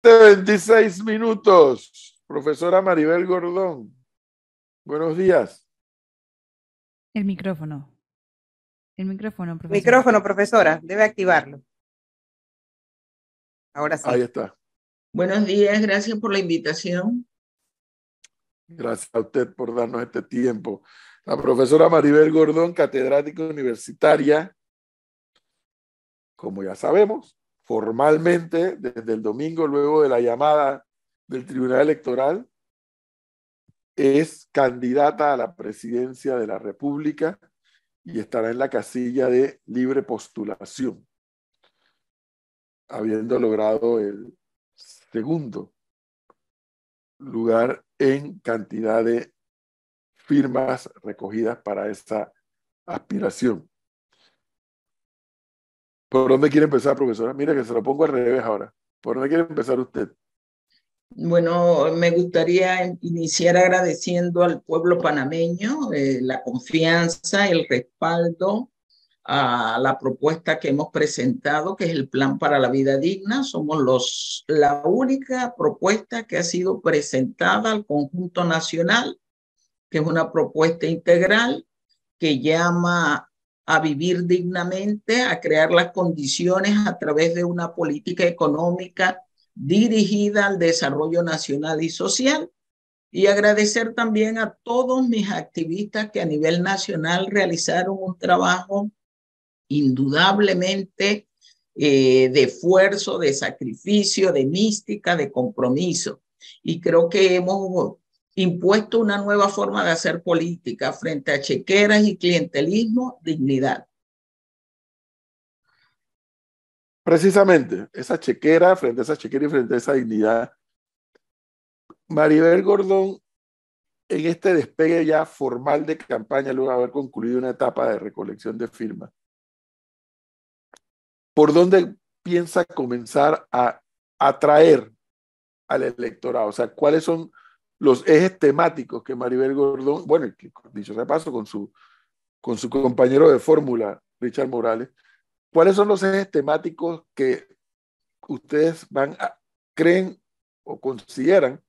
26 minutos. Profesora Maribel Gordón, buenos días. El micrófono. El micrófono, profesora. Micrófono, profesora. Debe activarlo. Ahora sí. Ahí está. Buenos días, gracias por la invitación. Gracias a usted por darnos este tiempo. La profesora Maribel Gordón, catedrática universitaria, como ya sabemos, formalmente desde el domingo, luego de la llamada del Tribunal Electoral, es candidata a la presidencia de la República y estará en la casilla de libre postulación, habiendo logrado el segundo lugar en cantidad de firmas recogidas para esta aspiración. ¿Por dónde quiere empezar, profesora? Mira que se lo pongo al revés ahora. ¿Por dónde quiere empezar usted? Bueno, me gustaría iniciar agradeciendo al pueblo panameño la confianza, el respaldo a la propuesta que hemos presentado, que es el Plan para la Vida Digna. Somos la única propuesta que ha sido presentada al conjunto nacional, que es una propuesta integral que llama a vivir dignamente, a crear las condiciones a través de una política económica dirigida al desarrollo nacional y social. Y agradecer también a todos mis activistas que a nivel nacional realizaron un trabajo indudablemente de esfuerzo, de sacrificio, de mística, de compromiso. Y creo que hemos impuesto una nueva forma de hacer política frente a chequeras y clientelismo, dignidad. Precisamente, esa chequera, frente a esa chequera y frente a esa dignidad, Maribel Gordón, en este despegue ya formal de campaña, luego de haber concluido una etapa de recolección de firmas, ¿por dónde piensa comenzar a atraer al electorado? O sea, ¿cuáles son los ejes temáticos que Maribel Gordón, bueno, que, dicho sea de paso, con su compañero de fórmula, Richard Morales, ¿cuáles son los ejes temáticos que ustedes creen o consideran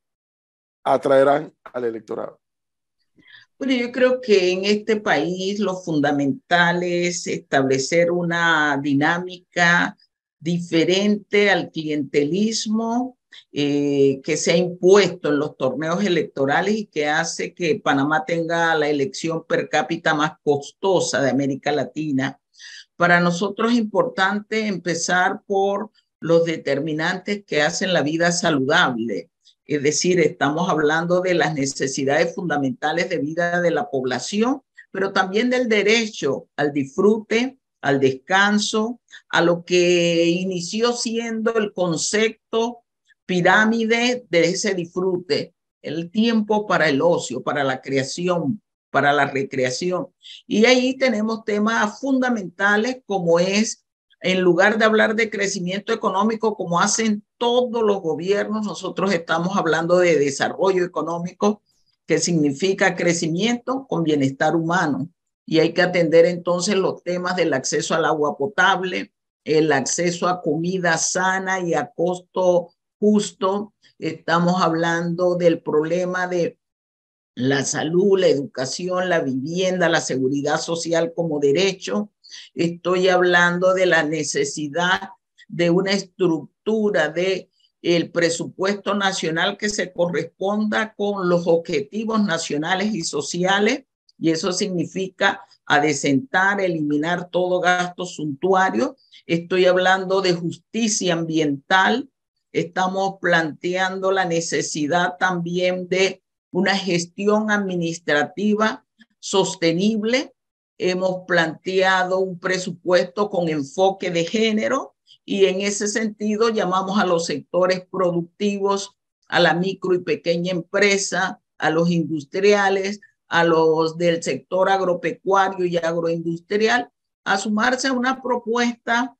atraerán al electorado? Bueno, yo creo que en este país lo fundamental es establecer una dinámica diferente al clientelismo que se ha impuesto en los torneos electorales y que hace que Panamá tenga la elección per cápita más costosa de América Latina. Para nosotros es importante empezar por los determinantes que hacen la vida saludable. Es decir, estamos hablando de las necesidades fundamentales de vida de la población, pero también del derecho al disfrute, al descanso, a lo que inició siendo el concepto pirámide de ese disfrute, el tiempo para el ocio, para la creación, para la recreación. Y ahí tenemos temas fundamentales como es, en lugar de hablar de crecimiento económico como hacen todos los gobiernos, nosotros estamos hablando de desarrollo económico, que significa crecimiento con bienestar humano. Y hay que atender entonces los temas del acceso al agua potable, el acceso a comida sana y a costo justo. Estamos hablando del problema de la salud, la educación, la vivienda, la seguridad social como derecho. Estoy hablando de la necesidad de una estructura de el presupuesto nacional que se corresponda con los objetivos nacionales y sociales, y eso significa adecentar, eliminar todo gasto suntuario. Estoy hablando de justicia ambiental. Estamos planteando la necesidad también de una gestión administrativa sostenible. Hemos planteado un presupuesto con enfoque de género y en ese sentido llamamos a los sectores productivos, a la micro y pequeña empresa, a los industriales, a los del sector agropecuario y agroindustrial, a sumarse a una propuesta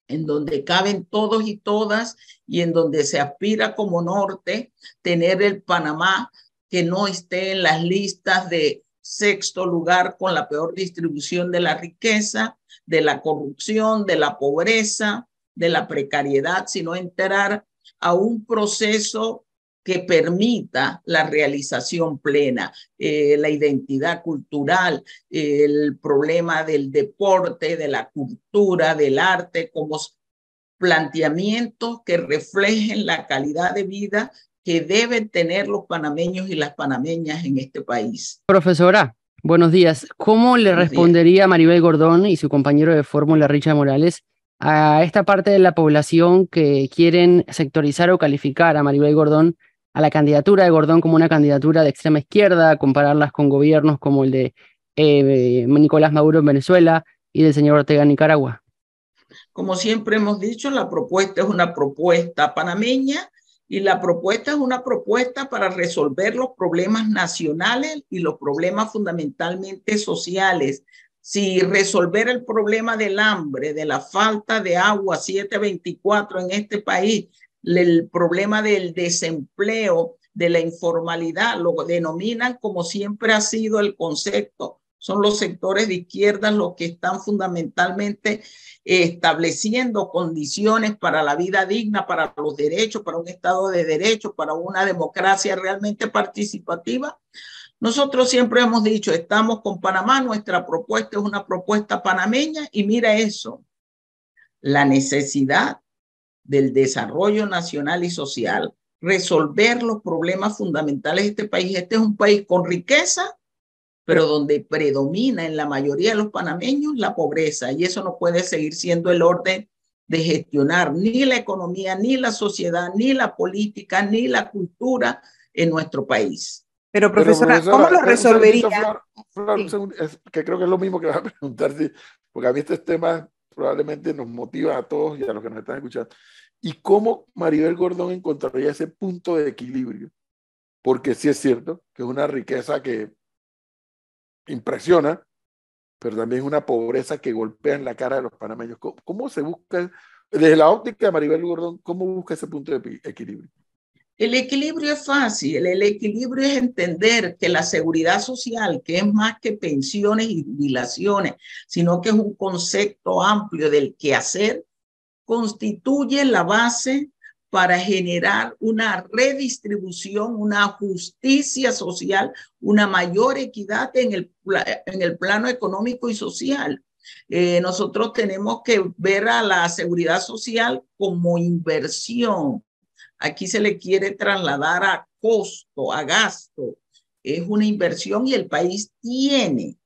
en donde caben todos y todas y en donde se aspira como norte tener el Panamá que no esté en las listas de sexto lugar con la peor distribución de la riqueza, de la corrupción, de la pobreza, de la precariedad, sino entrar a un proceso que permita la realización plena, la identidad cultural, el problema del deporte, de la cultura, del arte, como planteamientos que reflejen la calidad de vida que deben tener los panameños y las panameñas en este país. Profesora, buenos días. ¿Cómo le respondería Maribel Gordón y su compañero de fórmula, Richard Morales, a esta parte de la población que quieren sectorizar o calificar a Maribel Gordón, a la candidatura de Gordón como una candidatura de extrema izquierda, compararlas con gobiernos como el de Nicolás Maduro en Venezuela y del señor Ortega en Nicaragua? Como siempre hemos dicho, la propuesta es una propuesta panameña y la propuesta es una propuesta para resolver los problemas nacionales y los problemas fundamentalmente sociales. Si resolver el problema del hambre, de la falta de agua 724 en este país, el problema del desempleo, de la informalidad, lo denominan como siempre ha sido el concepto. Son los sectores de izquierda los que están fundamentalmente estableciendo condiciones para la vida digna, para los derechos, para un Estado de Derecho, para una democracia realmente participativa. Nosotros siempre hemos dicho, estamos con Panamá, nuestra propuesta es una propuesta panameña y mira eso, la necesidad del desarrollo nacional y social, resolver los problemas fundamentales de este país. Este es un país con riqueza, pero donde predomina en la mayoría de los panameños la pobreza, y eso no puede seguir siendo el orden de gestionar ni la economía, ni la sociedad, ni la política, ni la cultura en nuestro país. Pero profesora, ¿cómo lo resolvería? Flor, que creo que es lo mismo que vas a preguntar, porque a mí estos temas probablemente nos motiva a todos y a los que nos están escuchando. ¿Y cómo Maribel Gordón encontraría ese punto de equilibrio? Porque sí es cierto que es una riqueza que impresiona, pero también es una pobreza que golpea en la cara de los panameños. ¿Cómo se busca, desde la óptica de Maribel Gordón, cómo busca ese punto de equilibrio? El equilibrio es fácil. El equilibrio es entender que la seguridad social, que es más que pensiones y jubilaciones, sino que es un concepto amplio del quehacer, constituye la base para generar una redistribución, una justicia social, una mayor equidad en el plano económico y social. Nosotros tenemos que ver a la seguridad social como inversión. Aquí se le quiere trasladar a costo, a gasto. Es una inversión y el país tiene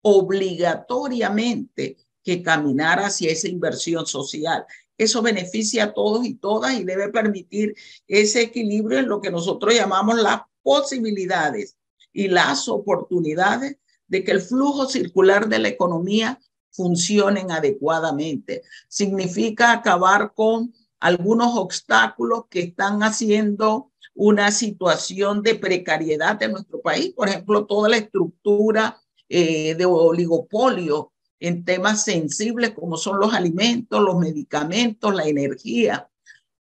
obligatoriamente que caminar hacia esa inversión social. Eso beneficia a todos y todas y debe permitir ese equilibrio en lo que nosotros llamamos las posibilidades y las oportunidades de que el flujo circular de la economía funcionen adecuadamente. Significa acabar con algunos obstáculos que están haciendo una situación de precariedad en nuestro país. Por ejemplo, toda la estructura de oligopolio en temas sensibles como son los alimentos, los medicamentos, la energía.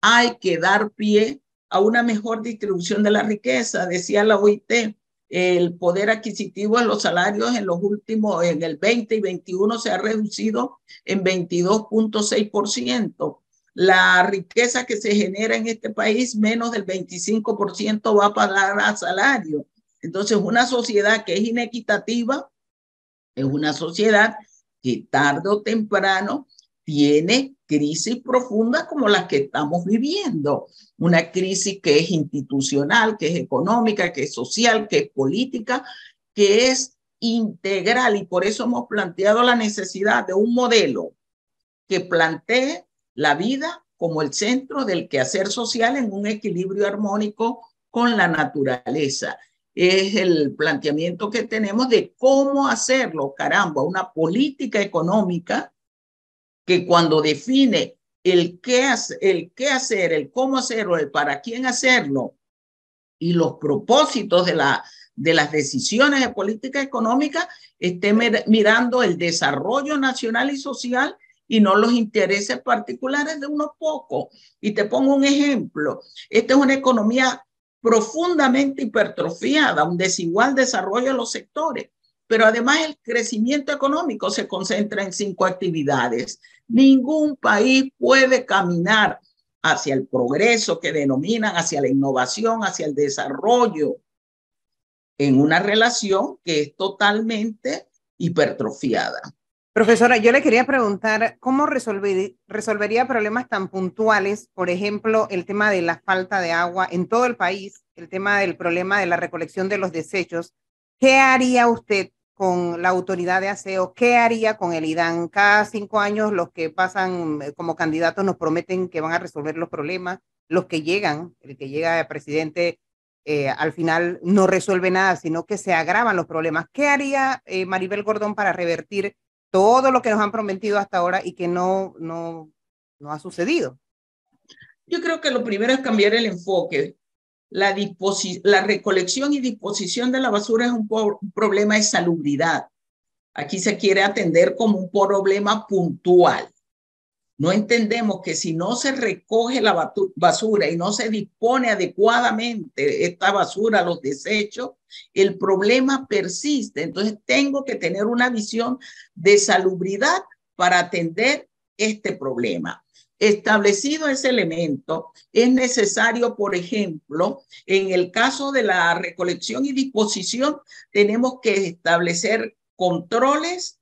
Hay que dar pie a una mejor distribución de la riqueza. Decía la OIT, el poder adquisitivo de los salarios en los últimos, en el 20 y 21 se ha reducido en 22.6%. La riqueza que se genera en este país, menos del 25% va a pagar a salario. Entonces, una sociedad que es inequitativa es una sociedad que tarde o temprano tiene crisis profundas como las que estamos viviendo. Una crisis que es institucional, que es económica, que es social, que es política, que es integral. Y por eso hemos planteado la necesidad de un modelo que plantee la vida como el centro del quehacer social en un equilibrio armónico con la naturaleza. Es el planteamiento que tenemos de cómo hacerlo, caramba, una política económica que cuando define el qué hacer, el cómo hacerlo, el para quién hacerlo y los propósitos de las decisiones de política económica, esté mirando el desarrollo nacional y social y no los intereses particulares de unos pocos. Y te pongo un ejemplo. Esta es una economía profundamente hipertrofiada, un desigual desarrollo de los sectores, pero además el crecimiento económico se concentra en 5 actividades. Ningún país puede caminar hacia el progreso que denominan, hacia la innovación, hacia el desarrollo, en una relación que es totalmente hipertrofiada. Profesora, yo le quería preguntar, ¿cómo resolvería problemas tan puntuales? Por ejemplo, el tema de la falta de agua en todo el país, el tema del problema de la recolección de los desechos. ¿Qué haría usted con la autoridad de aseo? ¿Qué haría con el IDAN? Cada 5 años los que pasan como candidatos nos prometen que van a resolver los problemas. Los que llegan, el que llega de presidente, al final no resuelve nada, sino que se agravan los problemas. ¿Qué haría Maribel Gordón para revertir todo lo que nos han prometido hasta ahora y que no ha sucedido? Yo creo que lo primero es cambiar el enfoque. La recolección y disposición de la basura es un problema de salubridad. Aquí se quiere atender como un problema puntual. No entendemos que si no se recoge la basura y no se dispone adecuadamente esta basura, los desechos, el problema persiste. Entonces tengo que tener una visión de salubridad para atender este problema. Establecido ese elemento, es necesario, por ejemplo, en el caso de la recolección y disposición, tenemos que establecer controles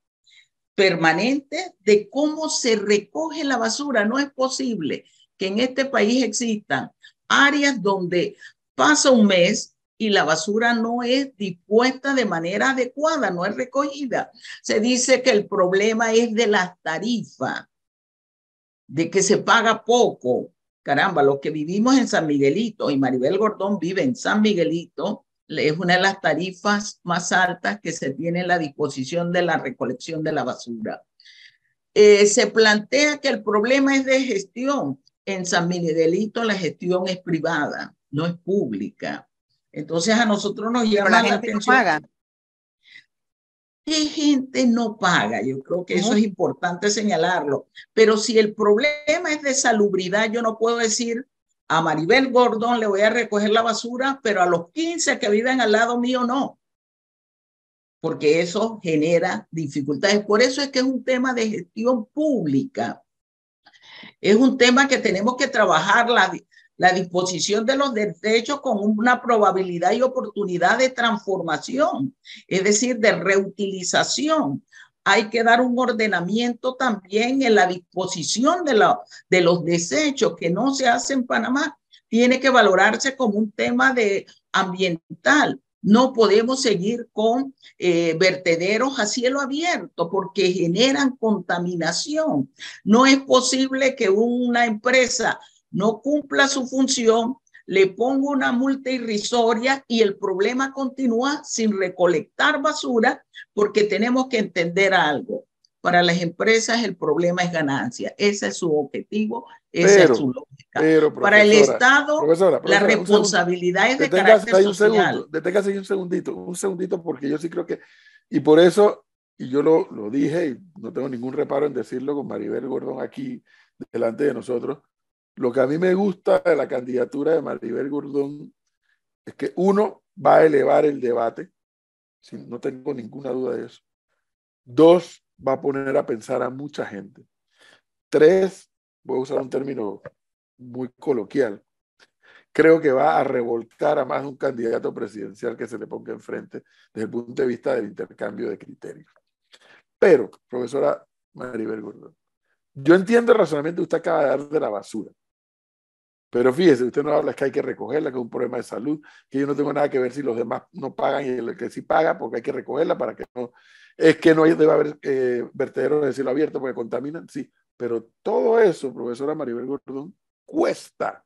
permanente de cómo se recoge la basura. No es posible que en este país existan áreas donde pasa un mes y la basura no es dispuesta de manera adecuada, no es recogida. Se dice que el problema es de las tarifas, de que se paga poco. Caramba, los que vivimos en San Miguelito, y Maribel Gordón vive en San Miguelito, es una de las tarifas más altas que se tiene en la disposición de la recolección de la basura. Se plantea que el problema es de gestión. En San Miguelito la gestión es privada, no es pública. Entonces a nosotros nos llama la atención. No paga. ¿Qué gente no paga? Yo creo que eso es importante señalarlo. Pero si el problema es de salubridad, yo no puedo decir a Maribel Gordón le voy a recoger la basura, pero a los 15 que viven al lado mío no. Porque eso genera dificultades. Por eso es que es un tema de gestión pública. Es un tema que tenemos que trabajar la disposición de los desechos con una probabilidad y oportunidad de transformación, es decir, de reutilización. Hay que dar un ordenamiento también en la disposición de los desechos que no se hace en Panamá. Tiene que valorarse como un tema ambiental. No podemos seguir con vertederos a cielo abierto porque generan contaminación. No es posible que una empresa no cumpla su función, le ponga una multa irrisoria y el problema continúa sin recolectar basura, porque tenemos que entender algo. Para las empresas el problema es ganancia. Ese es su objetivo, esa es su lógica. Para el Estado, la responsabilidad es de carácter social. Deténgase un segundito, porque yo sí creo que, y por eso, y yo lo dije, y no tengo ningún reparo en decirlo con Maribel Gordón aquí delante de nosotros, lo que a mí me gusta de la candidatura de Maribel Gordón es que, uno, va a elevar el debate, no tengo ninguna duda de eso. 2, va a poner a pensar a mucha gente. 3, voy a usar un término muy coloquial, creo que va a revolcar a más de un candidato presidencial que se le ponga enfrente desde el punto de vista del intercambio de criterios. Pero, profesora Maribel Gordón, yo entiendo el razonamiento que usted acaba de dar de la basura. Pero fíjese, usted no habla es que hay que recogerla, que es un problema de salud, que yo no tengo nada que ver si los demás no pagan y el que sí paga, porque hay que recogerla para que no... Es que no debe haber vertederos de cielo abierto porque contaminan, sí. Pero todo eso, profesora Maribel Gordón, cuesta.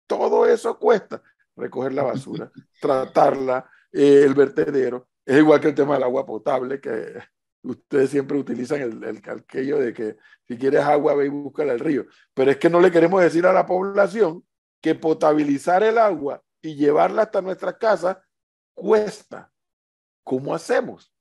Todo eso cuesta. Recoger la basura, tratarla, el vertedero. Es igual que el tema del agua potable, que ustedes siempre utilizan el calquillo de que si quieres agua, ve y búscala al río. Pero es que no le queremos decir a la población que potabilizar el agua y llevarla hasta nuestras casas cuesta. ¿Cómo hacemos?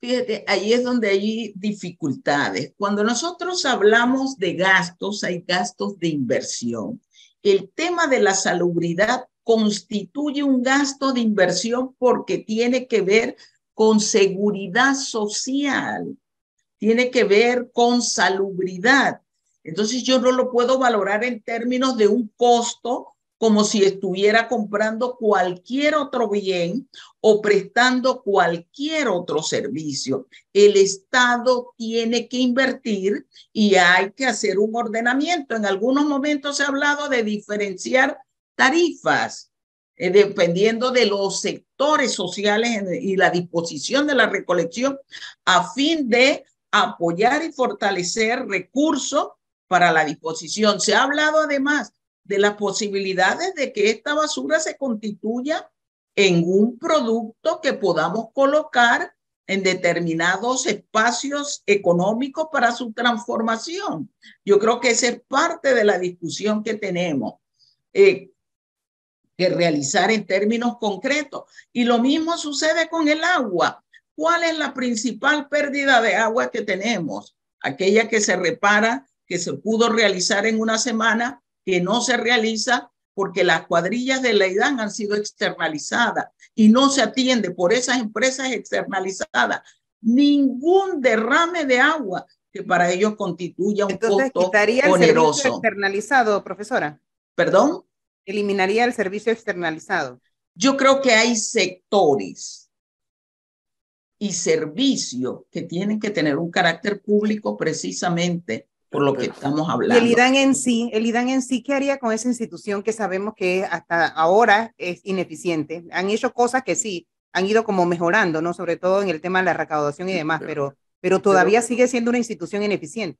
Fíjate, ahí es donde hay dificultades. Cuando nosotros hablamos de gastos, hay gastos de inversión. El tema de la salubridad constituye un gasto de inversión porque tiene que ver con seguridad social, tiene que ver con salubridad. Entonces yo no lo puedo valorar en términos de un costo como si estuviera comprando cualquier otro bien o prestando cualquier otro servicio. El Estado tiene que invertir y hay que hacer un ordenamiento. En algunos momentos se ha hablado de diferenciar tarifas, dependiendo de los sectores sociales y la disposición de la recolección, a fin de apoyar y fortalecer recursos para la disposición. Se ha hablado además de las posibilidades de que esta basura se constituya en un producto que podamos colocar en determinados espacios económicos para su transformación. Yo creo que esa es parte de la discusión que tenemos que realizar en términos concretos. Y lo mismo sucede con el agua. ¿Cuál es la principal pérdida de agua que tenemos? Aquella que se repara, que se pudo realizar en una semana, que no se realiza porque las cuadrillas de la IDAN han sido externalizadas y no se atiende por esas empresas externalizadas ningún derrame de agua que para ellos constituya un Entonces, costo ¿quitaría el oneroso. servicio externalizado, profesora? ¿Perdón? ¿Eliminaría el servicio externalizado? Yo creo que hay sectores y servicios que tienen que tener un carácter público precisamente por lo que estamos hablando. Y el IDAN en sí, ¿qué haría con esa institución que sabemos que hasta ahora es ineficiente? Han hecho cosas que sí, han ido como mejorando, ¿no? Sobre todo en el tema de la recaudación y demás, pero todavía sigue siendo una institución ineficiente.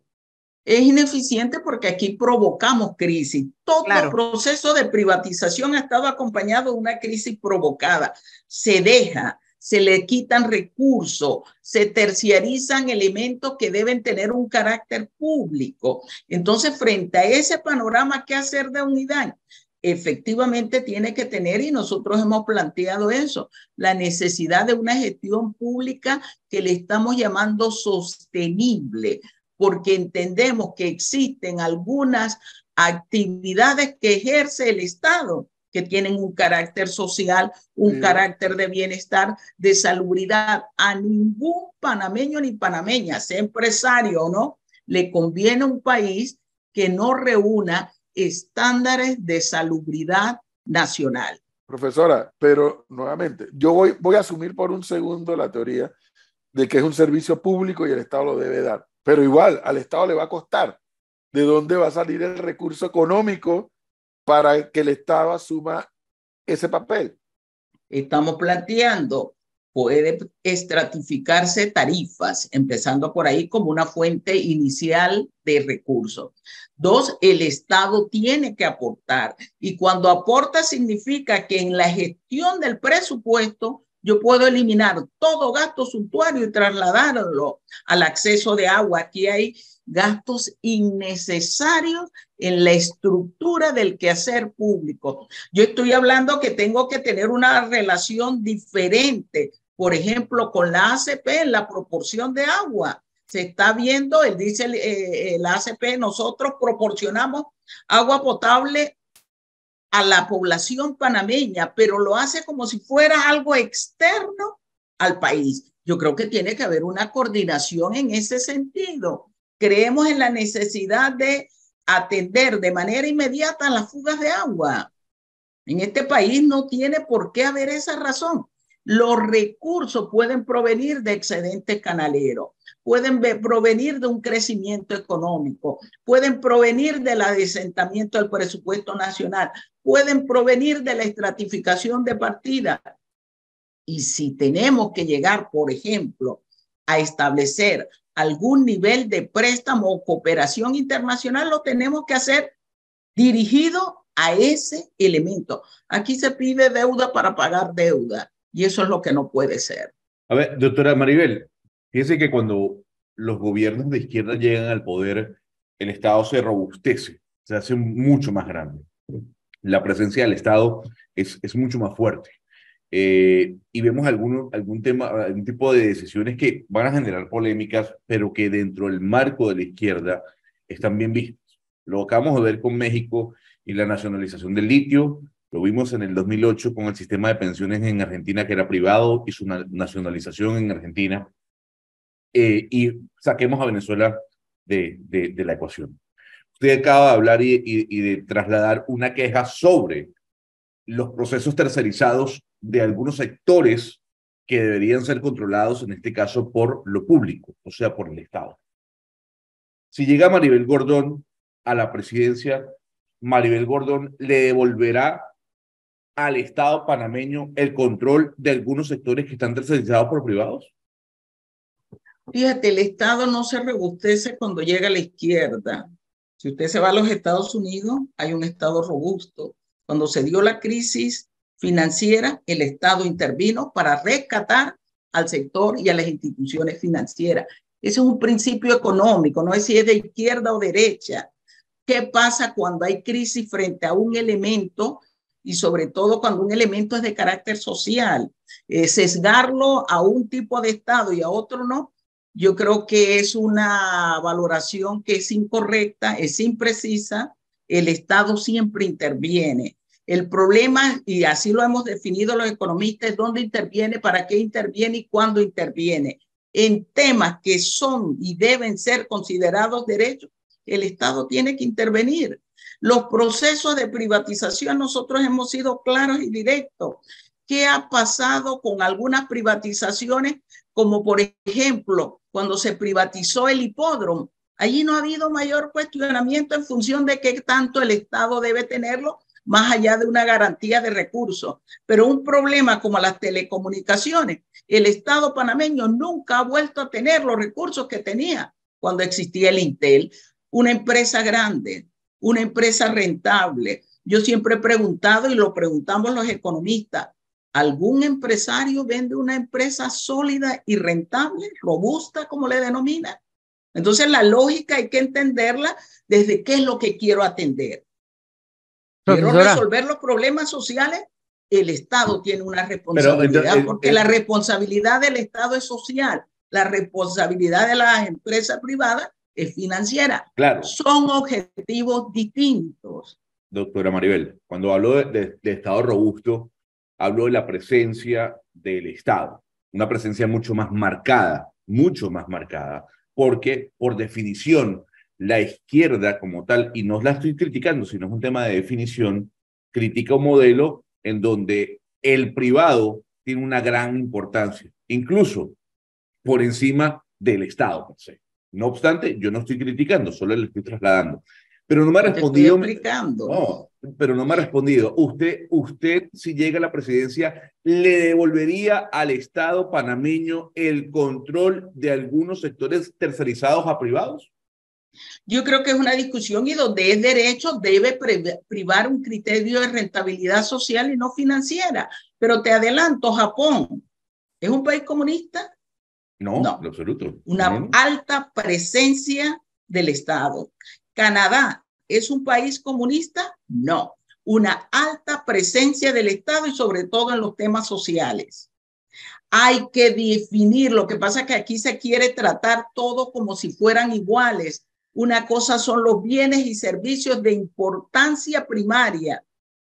Es ineficiente porque aquí provocamos crisis. Todo proceso de privatización ha estado acompañado de una crisis provocada. Se deja, se le quitan recursos, se terciarizan elementos que deben tener un carácter público. Entonces, frente a ese panorama, ¿qué hacer de unidad? Efectivamente tiene que tener, y nosotros hemos planteado eso, la necesidad de una gestión pública que le estamos llamando sostenible, porque entendemos que existen algunas actividades que ejerce el Estado que tienen un carácter social, un carácter de bienestar, de salubridad. A ningún panameño ni panameña, sea empresario o no, le conviene un país que no reúna estándares de salubridad nacional. Profesora, pero nuevamente, yo voy a asumir por un segundo la teoría de que es un servicio público y el Estado lo debe dar. Pero igual, al Estado le va a costar. ¿De dónde va a salir el recurso económico para que el Estado asuma ese papel? Estamos planteando, puede estratificarse tarifas, empezando por ahí como una fuente inicial de recursos. Dos, el Estado tiene que aportar. Y cuando aporta significa que en la gestión del presupuesto yo puedo eliminar todo gasto suntuario y trasladarlo al acceso de agua. Aquí hay gastos innecesarios en la estructura del quehacer público. Yo estoy hablando que tengo que tener una relación diferente, por ejemplo, con la ACP en la proporción de agua. Se está viendo, él dice la ACP, nosotros proporcionamos agua potable a la población panameña, pero lo hace como si fuera algo externo al país. Yo creo que tiene que haber una coordinación en ese sentido. Creemos en la necesidad de atender de manera inmediata las fugas de agua. En este país no tiene por qué haber esa razón. Los recursos pueden provenir de excedentes canaleros, pueden provenir de un crecimiento económico, pueden provenir del adecentamiento del presupuesto nacional, pueden provenir de la estratificación de partida. Y si tenemos que llegar, por ejemplo, a establecer algún nivel de préstamo o cooperación internacional, lo tenemos que hacer dirigido a ese elemento. Aquí se pide deuda para pagar deuda y eso es lo que no puede ser. A ver, doctora Maribel, fíjese que cuando los gobiernos de izquierda llegan al poder, el Estado se robustece, se hace mucho más grande. La presencia del Estado es mucho más fuerte. Y vemos algún tipo de decisiones que van a generar polémicas, pero que dentro del marco de la izquierda están bien vistas. Lo acabamos de ver con México y la nacionalización del litio, lo vimos en el 2008 con el sistema de pensiones en Argentina que era privado y su nacionalización en Argentina, y saquemos a Venezuela de la ecuación. Usted acaba de hablar y de trasladar una queja sobre los procesos tercerizados de algunos sectores que deberían ser controlados, en este caso, por lo público, o sea, por el Estado. Si llega Maribel Gordón a la presidencia, Maribel Gordón le devolverá al Estado panameño el control de algunos sectores que están tercerizados por privados. Fíjate, el Estado no se robustece cuando llega a la izquierda. Si usted se va a los Estados Unidos, hay un Estado robusto. Cuando se dio la crisis financiera, el Estado intervino para rescatar al sector y a las instituciones financieras. Ese es un principio económico, no es si es de izquierda o derecha. ¿Qué pasa cuando hay crisis frente a un elemento y sobre todo cuando un elemento es de carácter social? Sesgarlo a un tipo de Estado y a otro no. Yo creo que es una valoración que es incorrecta, es imprecisa. El Estado siempre interviene. El problema, y así lo hemos definido los economistas, es dónde interviene, para qué interviene y cuándo interviene. En temas que son y deben ser considerados derechos, el Estado tiene que intervenir. Los procesos de privatización, nosotros hemos sido claros y directos. ¿Qué ha pasado con algunas privatizaciones? Como por ejemplo, cuando se privatizó el hipódromo, allí no ha habido mayor cuestionamiento en función de qué tanto el Estado debe tenerlo, más allá de una garantía de recursos. Pero un problema como las telecomunicaciones, el Estado panameño nunca ha vuelto a tener los recursos que tenía cuando existía el Intel, una empresa grande, una empresa rentable. Yo siempre he preguntado, y lo preguntamos los economistas, ¿algún empresario vende una empresa sólida y rentable, robusta, como le denomina? Entonces la lógica hay que entenderla desde qué es lo que quiero atender. ¿Quiero resolver los problemas sociales? El Estado tiene una responsabilidad, porque la responsabilidad del Estado es social. La responsabilidad de las empresas privadas es financiera. Claro. Son objetivos distintos. Doctora Maribel, cuando hablo de Estado robusto, hablo de la presencia del Estado, una presencia mucho más marcada, porque por definición la izquierda como tal, y no la estoy criticando, sino es un tema de definición, critica un modelo en donde el privado tiene una gran importancia, incluso por encima del Estado per se. No obstante, yo no estoy criticando, solo le estoy trasladando. Pero no me ha respondido. No, pero no me ha respondido. Usted, si llega a la presidencia, ¿le devolvería al Estado panameño el control de algunos sectores tercerizados a privados? Yo creo que es una discusión y donde es derecho debe privar un criterio de rentabilidad social y no financiera. Pero te adelanto, Japón, ¿es un país comunista? No, en absoluto. Una alta presencia del Estado. ¿Canadá es un país comunista? No. Una alta presencia del Estado y sobre todo en los temas sociales. Hay que definir, lo que pasa es que aquí se quiere tratar todo como si fueran iguales. Una cosa son los bienes y servicios de importancia primaria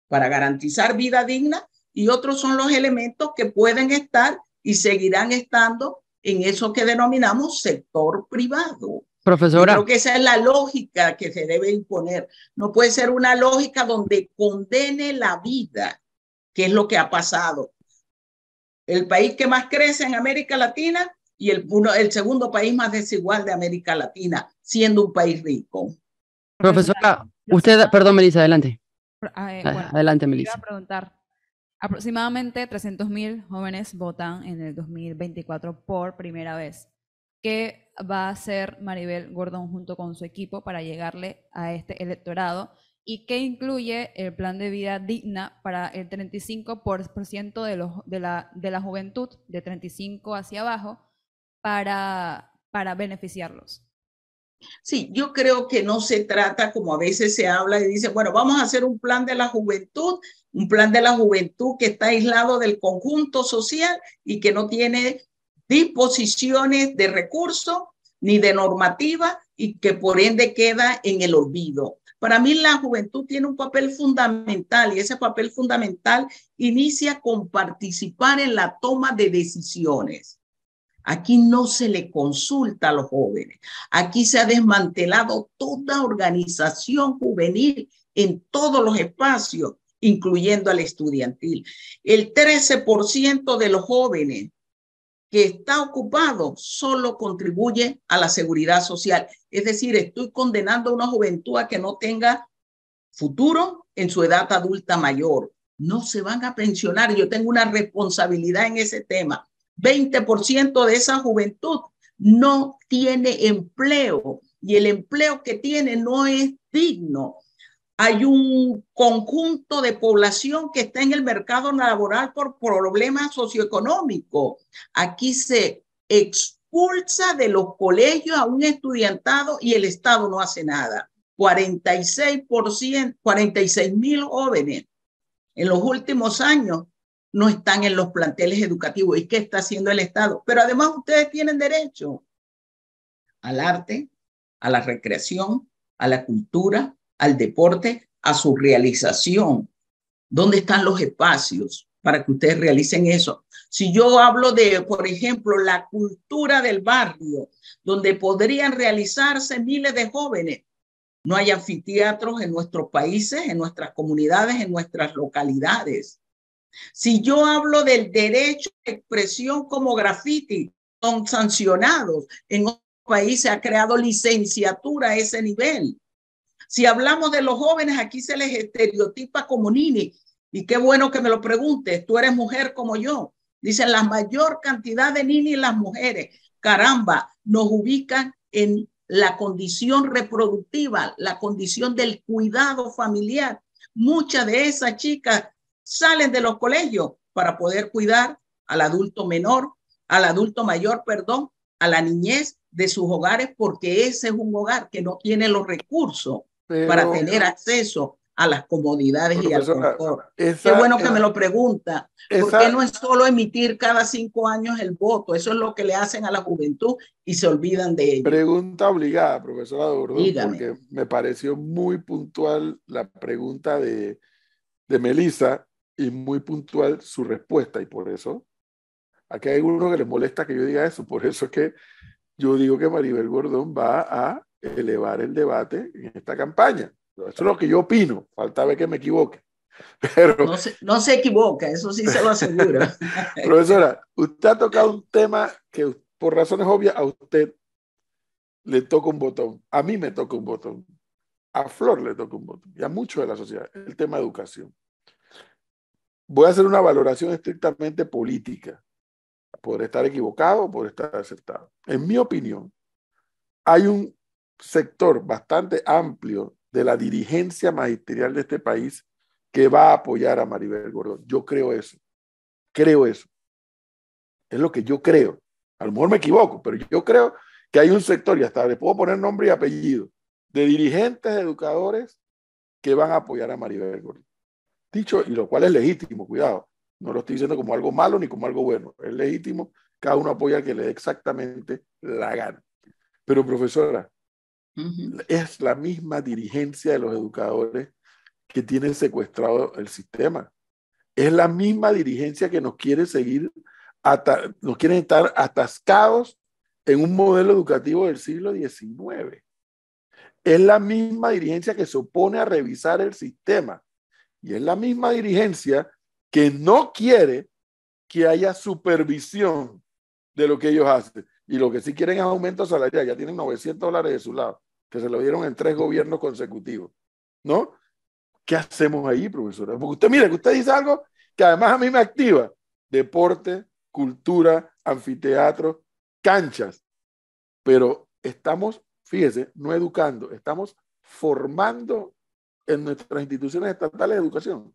para garantizar vida digna y otros son los elementos que pueden estar y seguirán estando en eso que denominamos sector privado. Profesora. Yo creo que esa es la lógica que se debe imponer. No puede ser una lógica donde condene la vida, que es lo que ha pasado. El país que más crece en América Latina y el segundo país más desigual de América Latina, siendo un país rico. Profesora, usted, perdón, Melissa, adelante. Bueno, adelante, Melissa. Iba a preguntar, aproximadamente 300.000 jóvenes votan en el 2024 por primera vez. ¿Qué va a hacer Maribel Gordón junto con su equipo para llegarle a este electorado? ¿Y qué incluye el plan de vida digna para el 35% de la juventud, de 35 hacia abajo, para beneficiarlos? Sí, yo creo que no se trata, como a veces se habla y dice, bueno, vamos a hacer un plan de la juventud que está aislado del conjunto social y que no tiene disposiciones de recursos ni de normativa y que por ende queda en el olvido. Para mí la juventud tiene un papel fundamental y ese papel fundamental inicia con participar en la toma de decisiones. Aquí no se le consulta a los jóvenes. Aquí se ha desmantelado toda organización juvenil en todos los espacios, incluyendo al estudiantil. El 13% de los jóvenes que está ocupado solo contribuye a la seguridad social. Es decir, estoy condenando a una juventud a que no tenga futuro en su edad adulta mayor. No se van a pensionar. Yo tengo una responsabilidad en ese tema. 20% de esa juventud no tiene empleo y el empleo que tiene no es digno. Hay un conjunto de población que está en el mercado laboral por problemas socioeconómicos. Aquí se expulsa de los colegios a un estudiantado y el Estado no hace nada. 46.000 jóvenes en los últimos años no están en los planteles educativos. ¿Y qué está haciendo el Estado? Pero además ustedes tienen derecho al arte, a la recreación, a la cultura, al deporte, a su realización. ¿Dónde están los espacios para que ustedes realicen eso? Si yo hablo de, por ejemplo, la cultura del barrio, donde podrían realizarse miles de jóvenes, no hay anfiteatros en nuestros países, en nuestras comunidades, en nuestras localidades. Si yo hablo del derecho de expresión como graffiti, son sancionados. En otros países ha creado licenciatura a ese nivel. Si hablamos de los jóvenes, aquí se les estereotipa como nini. Y qué bueno que me lo preguntes, tú eres mujer como yo. Dicen la mayor cantidad de nini las mujeres. Caramba, nos ubican en la condición reproductiva, la condición del cuidado familiar. Muchas de esas chicas salen de los colegios para poder cuidar al adulto menor, al adulto mayor, perdón, a la niñez de sus hogares, porque ese es un hogar que no tiene los recursos para tener acceso a las comodidades y al confort. Qué bueno que me lo pregunta, porque no es solo emitir cada 5 años el voto, eso es lo que le hacen a la juventud y se olvidan de ello. Pregunta obligada, profesora Gordón, porque me pareció muy puntual la pregunta de Melissa y muy puntual su respuesta, y por eso aquí hay algunos que les molesta que yo diga eso, por eso es que yo digo que Maribel Gordón va a elevar el debate en esta campaña. Eso es lo que yo opino, falta ver que me equivoque. Pero, no se equivoca, eso sí se lo aseguro. Profesora, usted ha tocado un tema que por razones obvias a usted le toca un botón, a mí me toca un botón, a Flor le toca un botón y a muchos de la sociedad, el tema de educación. Voy a hacer una valoración estrictamente política. Podré estar equivocado o podré estar acertado. En mi opinión, hay un sector bastante amplio de la dirigencia magisterial de este país que va a apoyar a Maribel Gordón. Yo creo eso. Creo eso. Es lo que yo creo. A lo mejor me equivoco, pero yo creo que hay un sector, y hasta le puedo poner nombre y apellido, de dirigentes educadores que van a apoyar a Maribel Gordón. Dicho, y lo cual es legítimo, cuidado. No lo estoy diciendo como algo malo ni como algo bueno. Es legítimo, cada uno apoya al que le dé exactamente la gana. Pero, profesora, es la misma dirigencia de los educadores que tienen secuestrado el sistema. Es la misma dirigencia que nos quiere seguir, nos quieren estar atascados en un modelo educativo del siglo XIX. Es la misma dirigencia que se opone a revisar el sistema. Y es la misma dirigencia que no quiere que haya supervisión de lo que ellos hacen. Y lo que sí quieren es aumento salarial. Ya tienen $900 de su lado, que se lo dieron en 3 gobiernos consecutivos. ¿No? ¿Qué hacemos ahí, profesora? Porque usted, mire, que usted dice algo que además a mí me activa. Deporte, cultura, anfiteatro, canchas. Pero estamos, fíjese, no educando, estamos formando en nuestras instituciones estatales de educación.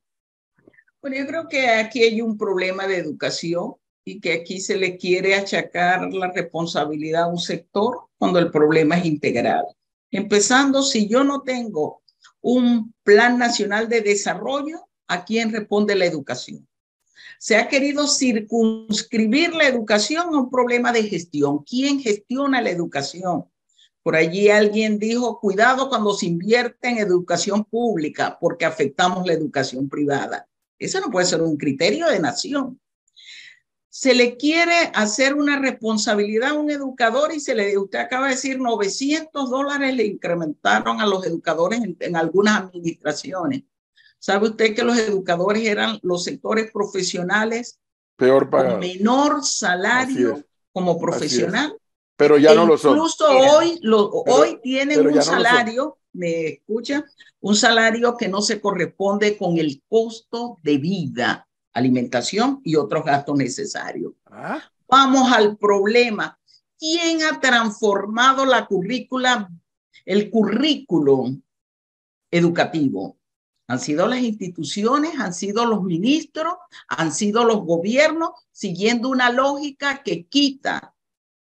Bueno, yo creo que aquí hay un problema de educación y que aquí se le quiere achacar la responsabilidad a un sector cuando el problema es integral. Empezando, si yo no tengo un plan nacional de desarrollo, ¿a quién responde la educación? Se ha querido circunscribir la educación a un problema de gestión. ¿Quién gestiona la educación? Por allí alguien dijo, cuidado cuando se invierte en educación pública porque afectamos la educación privada. Eso no puede ser un criterio de nación. se le quiere hacer una responsabilidad a un educador y usted acaba de decir, $900 le incrementaron a los educadores en algunas administraciones. ¿Sabe usted que los educadores eran los sectores profesionales peor con pagado? menor salario como profesional? Pero ya no lo son. Incluso hoy tienen un salario, ¿me escucha? Un salario que no se corresponde con el costo de vida, alimentación y otros gastos necesarios. Vamos al problema. ¿Quién ha transformado el currículum educativo? Han sido las instituciones, han sido los ministros, han sido los gobiernos, siguiendo una lógica que quita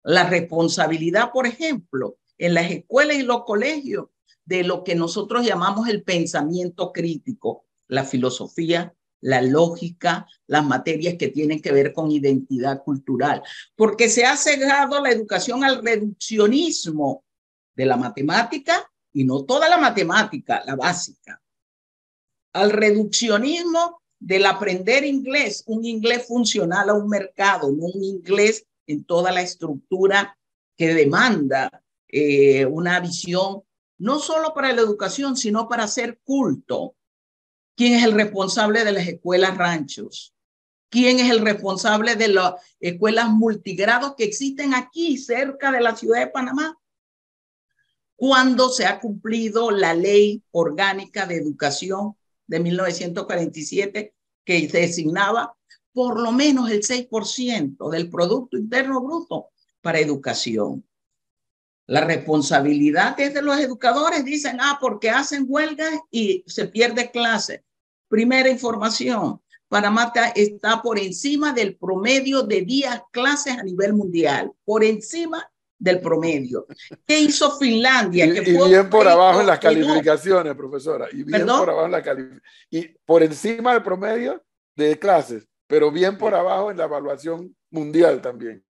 la responsabilidad, por ejemplo, en las escuelas y los colegios, de lo que nosotros llamamos el pensamiento crítico, la filosofía, la lógica, las materias que tienen que ver con identidad cultural, porque se ha cegado la educación al reduccionismo de la matemática, y no toda la matemática, la básica, al reduccionismo del aprender inglés, un inglés funcional a un mercado, no un inglés en toda la estructura que demanda una visión, no solo para la educación, sino para hacer culto. ¿Quién es el responsable de las escuelas ranchos? ¿Quién es el responsable de las escuelas multigrados que existen aquí cerca de la ciudad de Panamá? ¿Cuándo se ha cumplido la Ley Orgánica de Educación de 1947 que designaba por lo menos el 6% del Producto Interno Bruto para educación? La responsabilidad es de los educadores. Dicen, porque hacen huelgas y se pierde clase. Primera información, Panamá está por encima del promedio de días clases a nivel mundial, por encima del promedio. ¿Qué hizo Finlandia? Y bien por abajo en las calificaciones, profesora. Y bien por abajo en la calificación. Y por encima del promedio de clases, pero bien por abajo en la evaluación mundial también.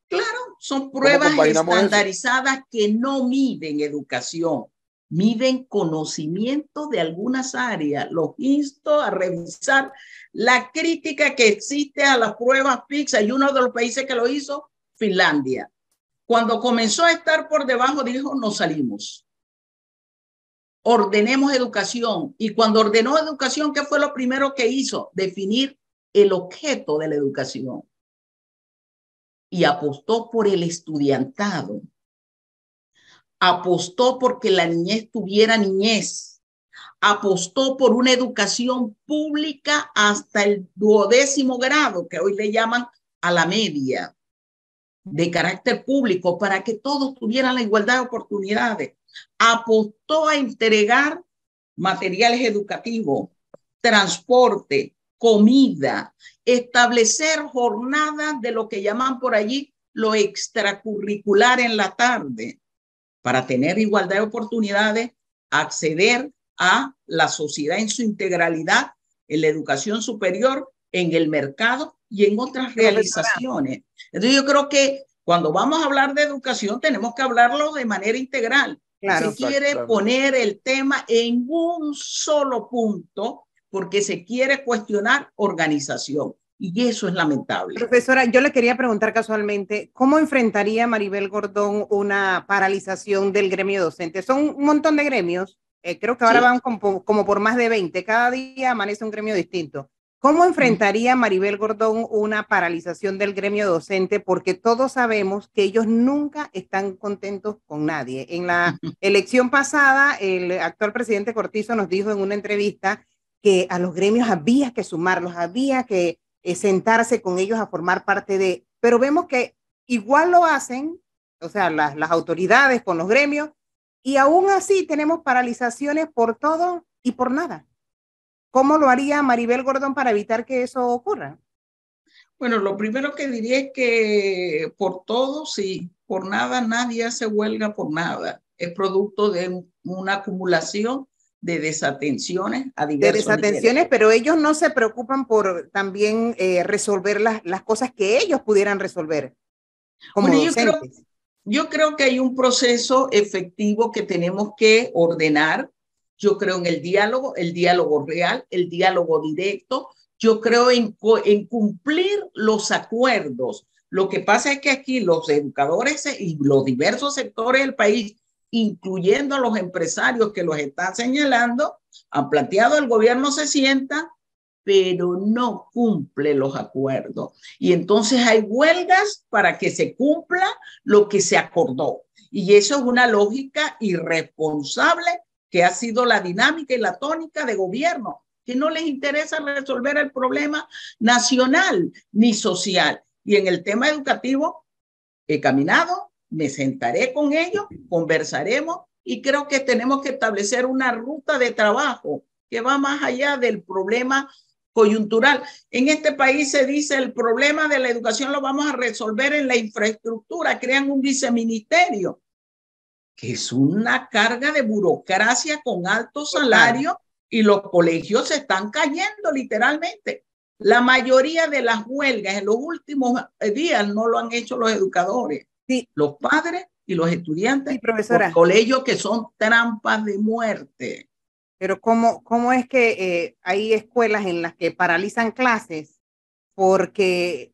Claro, son pruebas estandarizadas que no miden educación, miden conocimiento de algunas áreas. Los insto a revisar la crítica que existe a las pruebas PISA, y uno de los países que lo hizo, Finlandia. Cuando comenzó a estar por debajo, dijo, nos salimos. Ordenemos educación. Y cuando ordenó educación, ¿qué fue lo primero que hizo? Definir el objeto de la educación. Y apostó por el estudiantado. Apostó porque la niñez tuviera niñez. Apostó por una educación pública hasta el 12º grado, que hoy le llaman a la media, de carácter público, para que todos tuvieran la igualdad de oportunidades. Apostó a entregar materiales educativos, transporte, comida, establecer jornadas de lo que llaman por allí lo extracurricular en la tarde, para tener igualdad de oportunidades, acceder a la sociedad en su integralidad, en la educación superior, en el mercado y en otras realizaciones. Entonces yo creo que cuando vamos a hablar de educación tenemos que hablarlo de manera integral. Claro, se quiere poner el tema en un solo punto porque se quiere cuestionar organización. Y eso es lamentable. Profesora, yo le quería preguntar casualmente, ¿cómo enfrentaría Maribel Gordón una paralización del gremio docente? Son un montón de gremios, creo que ahora van como por más de 20, cada día amanece un gremio distinto. ¿Cómo enfrentaría Maribel Gordón una paralización del gremio docente? Porque todos sabemos que ellos nunca están contentos con nadie. En la elección pasada, el actual presidente Cortizo nos dijo en una entrevista que a los gremios había que sumarlos, había que sentarse con ellos a formar parte de, pero vemos que igual lo hacen, o sea, las autoridades con los gremios, y aún así tenemos paralizaciones por todo y por nada. ¿Cómo lo haría Maribel Gordón para evitar que eso ocurra? Bueno, lo primero que diría es que por todo, sí, por nada, nadie hace huelga por nada. Es producto de una acumulación de desatenciones a diversos niveles. Pero ellos no se preocupan por también resolver las cosas que ellos pudieran resolver como docentes. Yo creo que hay un proceso efectivo que tenemos que ordenar yo creo en el diálogo real, el diálogo directo, yo creo en cumplir los acuerdos. Lo que pasa es que aquí los educadores y los diversos sectores del país, incluyendo a los empresarios que los están señalando, han planteado el gobierno se sienta, pero no cumple los acuerdos. Y entonces hay huelgas para que se cumpla lo que se acordó. Y eso es una lógica irresponsable que ha sido la dinámica y la tónica de gobierno, que no les interesa resolver el problema nacional ni social. Y en el tema educativo he caminado, me sentaré con ellos, conversaremos y creo que tenemos que establecer una ruta de trabajo que va más allá del problema coyuntural. En este país se dice el problema de la educación lo vamos a resolver en la infraestructura, crean un viceministerio, que es una carga de burocracia con alto salario y los colegios se están cayendo literalmente. La mayoría de las huelgas en los últimos días no lo han hecho los educadores, sí, los padres y los estudiantes, sí, profesora, por colegios que son trampas de muerte. Pero ¿cómo es que hay escuelas en las que paralizan clases porque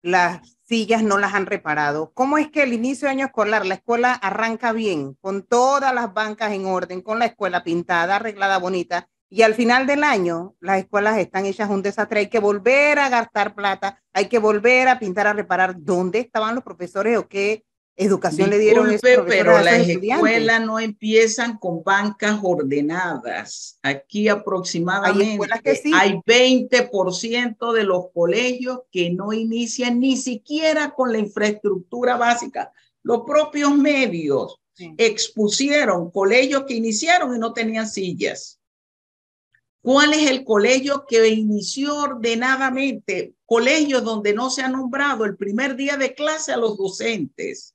las sillas no las han reparado? ¿Cómo es que el inicio de año escolar, la escuela arranca bien, con todas las bancas en orden, con la escuela pintada, arreglada, bonita, y al final del año las escuelas están hechas un desastre? Hay que volver a gastar plata, hay que volver a pintar, a reparar. ¿Dónde estaban los profesores o qué educación le dieron esos profesores pero a las esos estudiantes? escuelas no empiezan con bancas ordenadas. Aquí aproximadamente hay 20% de los colegios que no inician ni siquiera con la infraestructura básica. Los propios medios expusieron colegios que iniciaron y no tenían sillas. ¿Cuál es el colegio que inició ordenadamente? Colegios donde no se ha nombrado el primer día de clase a los docentes.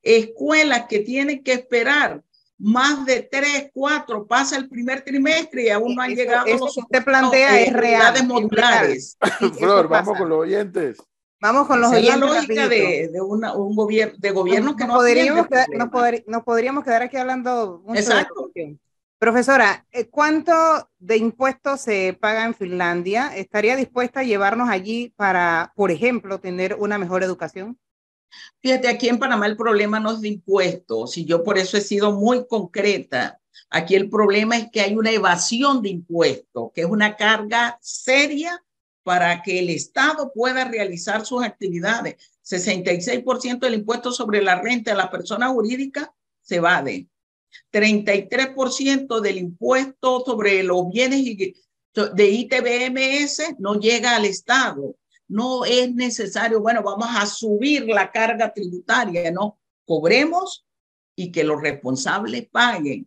Escuelas que tienen que esperar más de 3, 4, pasa el primer trimestre y aún no han llegado eso los que usted plantea es real, unidades modulares. Sí, Flor, vamos con los oyentes. Vamos con los oyentes. Es la lógica de un gobierno que no podríamos quedar aquí hablando mucho. Exacto. Profesora, ¿cuánto de impuestos se paga en Finlandia? ¿Estaría dispuesta a llevarnos allí para, por ejemplo, tener una mejor educación? Fíjate, aquí en Panamá el problema no es de impuestos y yo por eso he sido muy concreta. Aquí el problema es que hay una evasión de impuestos, que es una carga seria para que el Estado pueda realizar sus actividades. 66% del impuesto sobre la renta de la persona jurídica se evade. 33% del impuesto sobre los bienes de ITBMS no llega al Estado. No es necesario, bueno, vamos a subir la carga tributaria, no, cobremos y que los responsables paguen.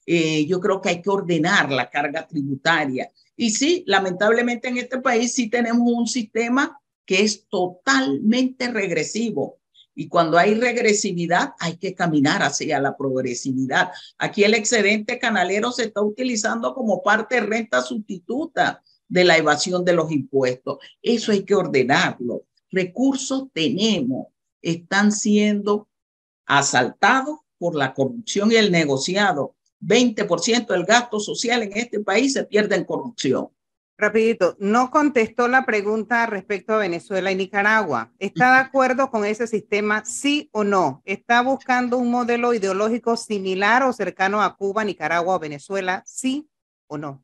Yo creo que hay que ordenar la carga tributaria. Y sí, lamentablemente en este país sí tenemos un sistema que es totalmente regresivo. Y cuando hay regresividad, hay que caminar hacia la progresividad. Aquí el excedente canalero se está utilizando como parte de renta sustituta de la evasión de los impuestos. Eso hay que ordenarlo. Recursos tenemos, están siendo asaltados por la corrupción y el negociado. 20% del gasto social en este país se pierde en corrupción. Rapidito, no contestó la pregunta respecto a Venezuela y Nicaragua. ¿Está de acuerdo con ese sistema, sí o no? ¿Está buscando un modelo ideológico similar o cercano a Cuba, Nicaragua o Venezuela, sí o no?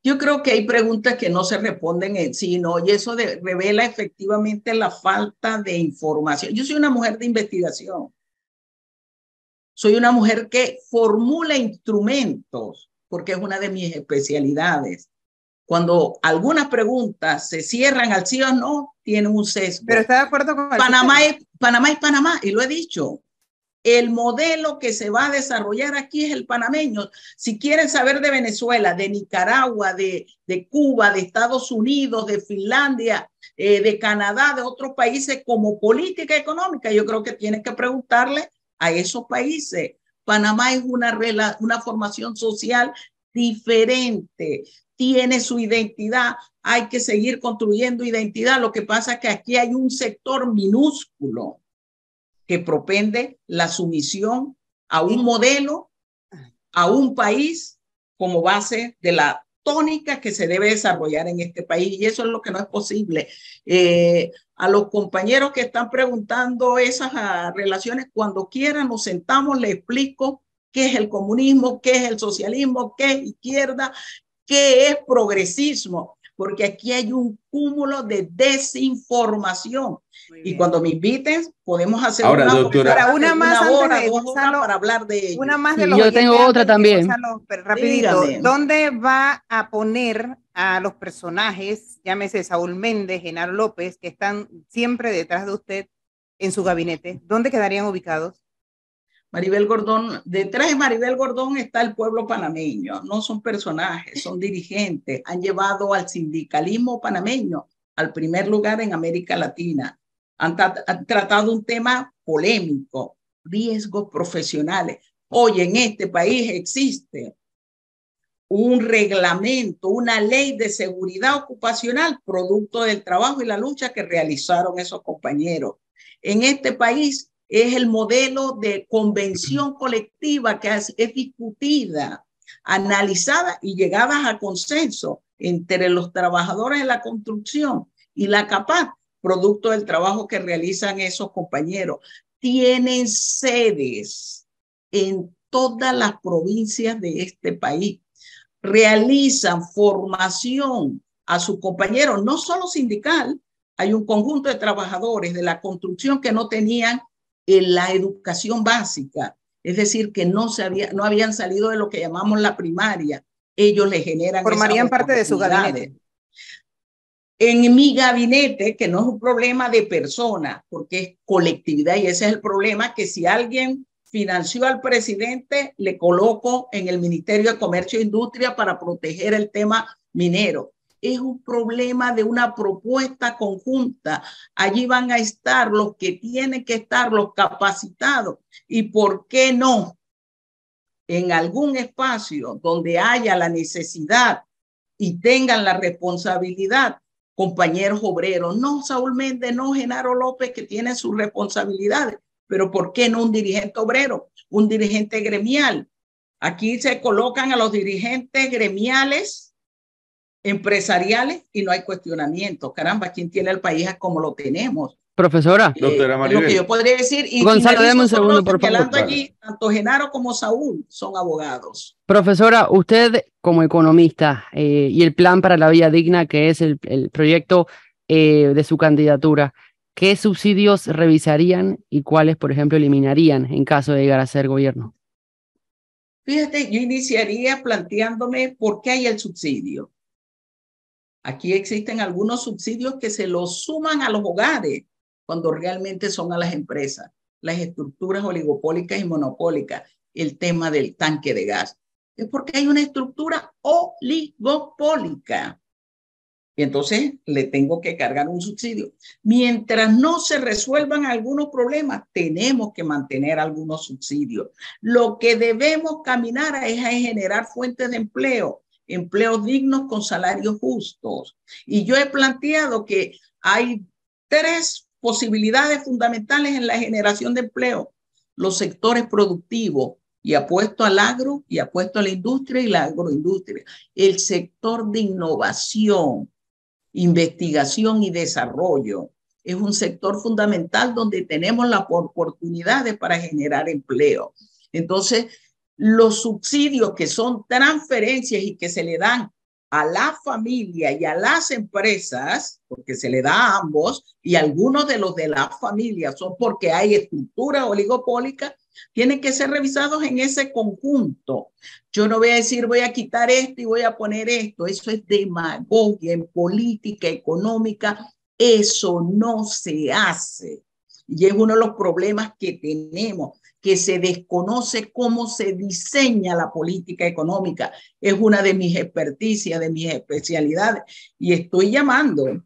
Yo creo que hay preguntas que no se responden en sí, ¿no? Y eso revela efectivamente la falta de información. Yo soy una mujer de investigación. Soy una mujer que formula instrumentos, porque es una de mis especialidades. Cuando algunas preguntas se cierran al sí o no, tienen un sesgo. Pero está de acuerdo con Panamá es Panamá, y lo he dicho. El modelo que se va a desarrollar aquí es el panameño. Si quieren saber de Venezuela, de Nicaragua, de Cuba, de Estados Unidos, de Finlandia, de Canadá, de otros países como política económica, yo creo que tienen que preguntarle a esos países. Panamá es una formación social diferente, tiene su identidad, hay que seguir construyendo identidad. Lo que pasa es que aquí hay un sector minúsculo que propende la sumisión a un modelo a un país como base de la tónica que se debe desarrollar en este país, y eso es lo que no es posible. A los compañeros que están preguntando esas relaciones, cuando quieran nos sentamos, les explico qué es el comunismo, qué es el socialismo, qué es izquierda, qué es progresismo, porque aquí hay un cúmulo de desinformación. Y cuando me inviten, podemos hacer Ahora, una, doctora, una más una antes hora, de 2 horas Gonzalo, para hablar de ello. una más de Sí, los yo oyentes tengo otra antes de también. Gonzalo, pero rapidito, Dígame. ¿dónde va a poner a los personajes, llámese Saúl Méndez, Genaro López, que están siempre detrás de usted en su gabinete? ¿Dónde quedarían ubicados? Maribel Gordón, detrás de Maribel Gordón está el pueblo panameño, no son personajes, son dirigentes, han llevado al sindicalismo panameño al primer lugar en América Latina, han tratado un tema polémico, riesgos profesionales. Hoy en este país existe un reglamento, una ley de seguridad ocupacional, producto del trabajo y la lucha que realizaron esos compañeros. En este país es el modelo de convención colectiva que es discutida, analizada y llegada a consenso entre los trabajadores de la construcción y la CAPAC, producto del trabajo que realizan esos compañeros. Tienen sedes en todas las provincias de este país. Realizan formación a sus compañeros, no solo sindical, hay un conjunto de trabajadores de la construcción que no tenían la educación básica, es decir, que no habían salido de lo que llamamos la primaria. Ellos le generan formarían parte de su gabinete. En mi gabinete, que no es un problema de personas, porque es colectividad, y ese es el problema, que si alguien financió al presidente, le coloco en el Ministerio de Comercio e Industria para proteger el tema minero. Es un problema de una propuesta conjunta. Allí van a estar los que tienen que estar, los capacitados. ¿Y por qué no? En algún espacio donde haya la necesidad y tengan la responsabilidad, compañeros obreros, no Saúl Méndez, no Genaro López, que tienen sus responsabilidades, pero ¿por qué no un dirigente obrero, un dirigente gremial? Aquí se colocan a los dirigentes gremiales, empresariales, y no hay cuestionamiento. Caramba, ¿quién tiene el país como lo tenemos? Profesora. Doctora Maribel. Es lo que yo podría decir. Y Gonzalo, dame un segundo, por favor. Allí, tanto Genaro como Saúl son abogados. Profesora, usted como economista y el plan para la vida digna, que es el proyecto de su candidatura, ¿qué subsidios revisarían y cuáles, por ejemplo, eliminarían en caso de llegar a ser gobierno? Fíjate, yo iniciaría planteándome por qué hay el subsidio. Aquí existen algunos subsidios que se los suman a los hogares cuando realmente son a las empresas, las estructuras oligopólicas y monopólicas, el tema del tanque de gas. Es porque hay una estructura oligopólica. Y entonces le tengo que cargar un subsidio. Mientras no se resuelvan algunos problemas, tenemos que mantener algunos subsidios. Lo que debemos caminar es a generar fuentes de empleo, empleos dignos con salarios justos. Y yo he planteado que hay 3 posibilidades fundamentales en la generación de empleo. Los sectores productivos, y apuesto al agro, y apuesto a la industria y la agroindustria. El sector de innovación, investigación y desarrollo es un sector fundamental donde tenemos las oportunidades para generar empleo. Entonces, los subsidios que son transferencias y que se le dan a la familia y a las empresas, porque se le da a ambos, y algunos de los de la familia son porque hay estructura oligopólica, tienen que ser revisados en ese conjunto. Yo no voy a decir voy a quitar esto y voy a poner esto. Eso es demagogia en política económica. Eso no se hace. Y es uno de los problemas que tenemos, que se desconoce cómo se diseña la política económica. Es una de mis experticias, de mis especialidades. Y estoy llamando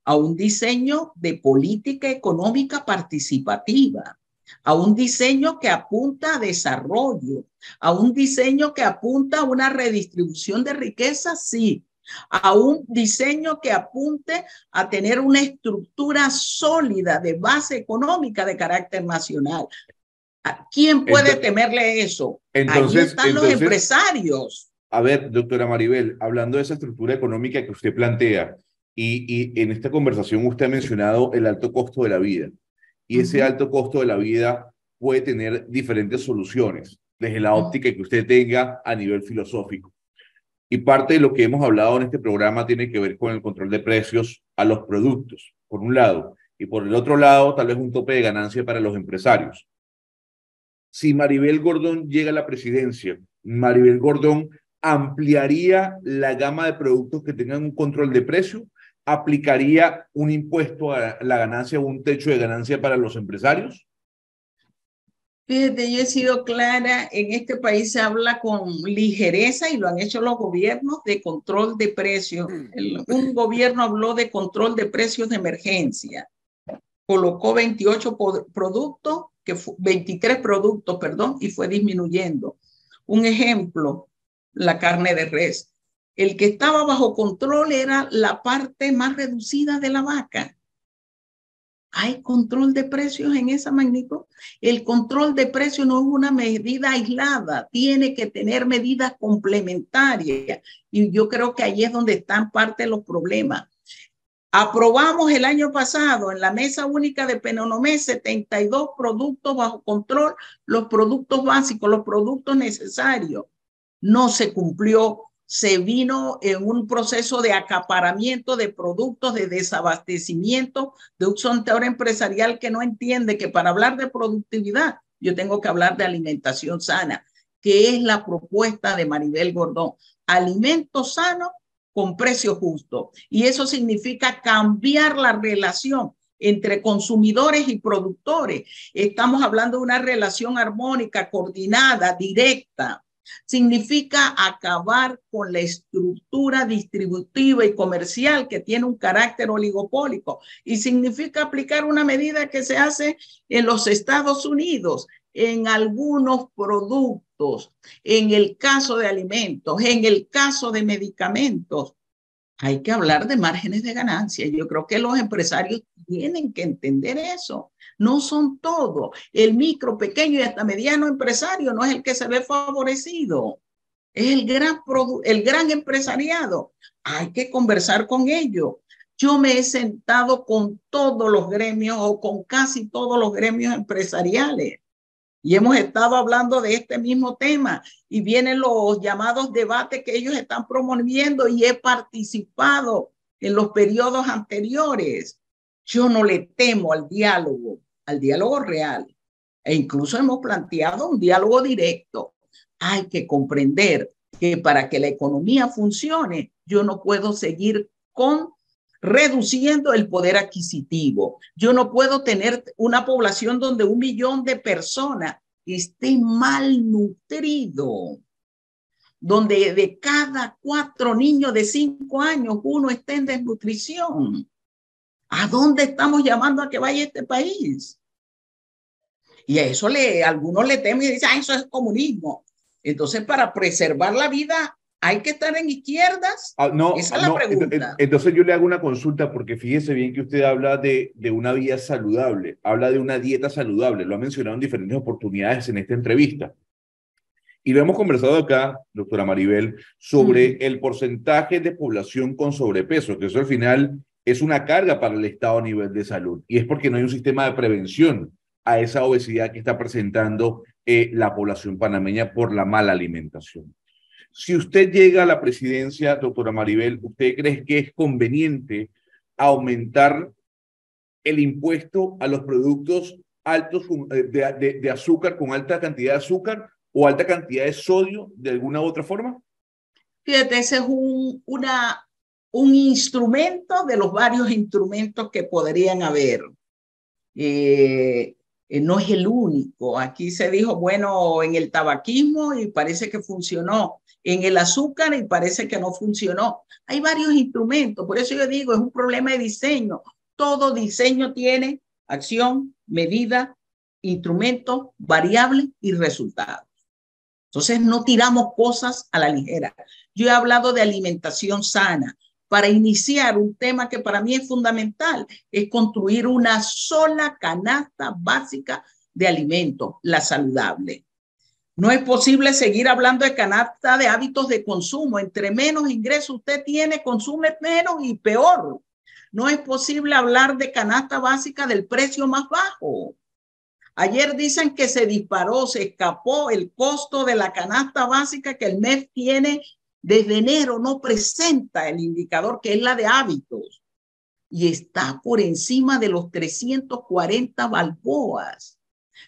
a un diseño de política económica participativa, a un diseño que apunta a desarrollo, a un diseño que apunta a una redistribución de riqueza, sí, a un diseño que apunte a tener una estructura sólida de base económica de carácter nacional. ¿Quién puede temerle eso? Ahí están los empresarios. A ver, doctora Maribel, hablando de esa estructura económica que usted plantea, y en esta conversación usted ha mencionado el alto costo de la vida, y ese alto costo de la vida puede tener diferentes soluciones, desde la óptica que usted tenga a nivel filosófico. Y parte de lo que hemos hablado en este programa tiene que ver con el control de precios a los productos, por un lado, y por el otro lado, tal vez un tope de ganancia para los empresarios. Si Maribel Gordón llega a la presidencia, Maribel Gordón ampliaría la gama de productos que tengan un control de precio, aplicaría un impuesto a la ganancia o un techo de ganancia para los empresarios. Fíjate, yo he sido clara, en este país se habla con ligereza y lo han hecho los gobiernos de control de precios. Un gobierno habló de control de precios de emergencia. Colocó 28 productos, 23 productos, perdón, y fue disminuyendo. Un ejemplo, la carne de res. El que estaba bajo control era la parte más reducida de la vaca. ¿Hay control de precios en esa magnitud? El control de precios no es una medida aislada, tiene que tener medidas complementarias. Y yo creo que ahí es donde están parte de los problemas. Aprobamos el año pasado en la mesa única de Penonomé 72 productos bajo control, los productos básicos, los productos necesarios. No se cumplió. Se vino en un proceso de acaparamiento de productos, de desabastecimiento, de un sector empresarial que no entiende que para hablar de productividad yo tengo que hablar de alimentación sana, que es la propuesta de Maribel Gordón. Alimento sano con precio justo. Y eso significa cambiar la relación entre consumidores y productores. Estamos hablando de una relación armónica, coordinada, directa. Significa acabar con la estructura distributiva y comercial que tiene un carácter oligopólico, y significa aplicar una medida que se hace en los Estados Unidos en algunos productos, en el caso de alimentos, en el caso de medicamentos. Hay que hablar de márgenes de ganancia. Yo creo que los empresarios tienen que entender eso. No son todos. El micro, pequeño y hasta mediano empresario no es el que se ve favorecido. Es el gran empresariado. Hay que conversar con ellos. Yo me he sentado con todos los gremios o con casi todos los gremios empresariales. Y hemos estado hablando de este mismo tema y vienen los llamados debates que ellos están promoviendo y he participado en los periodos anteriores. Yo no le temo al diálogo real. E incluso hemos planteado un diálogo directo. Hay que comprender que para que la economía funcione, yo no puedo seguir reduciendo el poder adquisitivo. Yo no puedo tener una población donde 1 millón de personas esté malnutrido, donde de cada 4 niños de 5 años, 1 esté en desnutrición. ¿A dónde estamos llamando a que vaya este país? Y a eso algunos le temen y dicen, eso es comunismo. Entonces, para preservar la vida, ¿hay que estar en izquierdas? Esa es la pregunta. Entonces yo le hago una consulta, porque fíjese bien que usted habla de una vida saludable, habla de una dieta saludable, lo ha mencionado en diferentes oportunidades en esta entrevista. Y lo hemos conversado acá, doctora Maribel, sobre el porcentaje de población con sobrepeso, que eso al final es una carga para el Estado a nivel de salud. Y es porque no hay un sistema de prevención a esa obesidad que está presentando la población panameña por la mala alimentación. Si usted llega a la presidencia, doctora Maribel, ¿usted cree que es conveniente aumentar el impuesto a los productos altos de azúcar, con alta cantidad de azúcar o alta cantidad de sodio de alguna u otra forma? Fíjate, ese es un instrumento de los varios instrumentos que podrían haber. No es el único. Aquí se dijo, bueno, en el tabaquismo y parece que funcionó. En el azúcar y parece que no funcionó. Hay varios instrumentos. Por eso yo digo, es un problema de diseño. Todo diseño tiene acción, medida, instrumentos, variables y resultados. Entonces no tiramos cosas a la ligera. Yo he hablado de alimentación sana. Para iniciar un tema que para mí es fundamental, es construir una sola canasta básica de alimentos, la saludable. No es posible seguir hablando de canasta de hábitos de consumo. Entre menos ingresos usted tiene, consume menos y peor. No es posible hablar de canasta básica del precio más bajo. Ayer dicen que se disparó, se escapó el costo de la canasta básica que el MEF tiene desde enero, no presenta el indicador que es la de hábitos y está por encima de los 340 balboas.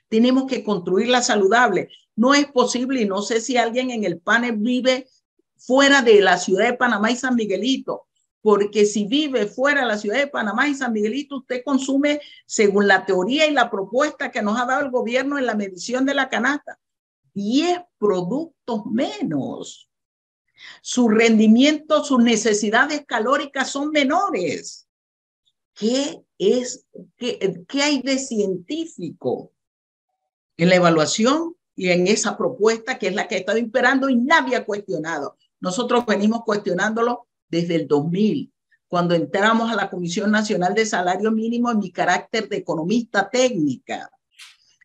Tenemos que construirla saludable. No es posible, y no sé si alguien en el panel vive fuera de la ciudad de Panamá y San Miguelito, porque si vive fuera de la ciudad de Panamá y San Miguelito, usted consume, según la teoría y la propuesta que nos ha dado el gobierno en la medición de la canasta, 10 productos menos. Su rendimiento, sus necesidades calóricas son menores. ¿Qué hay de científico en la evaluación y en esa propuesta que es la que ha estado imperando y nadie ha cuestionado? Nosotros venimos cuestionándolo desde el 2000, cuando entramos a la Comisión Nacional de Salario Mínimo en mi carácter de economista técnica.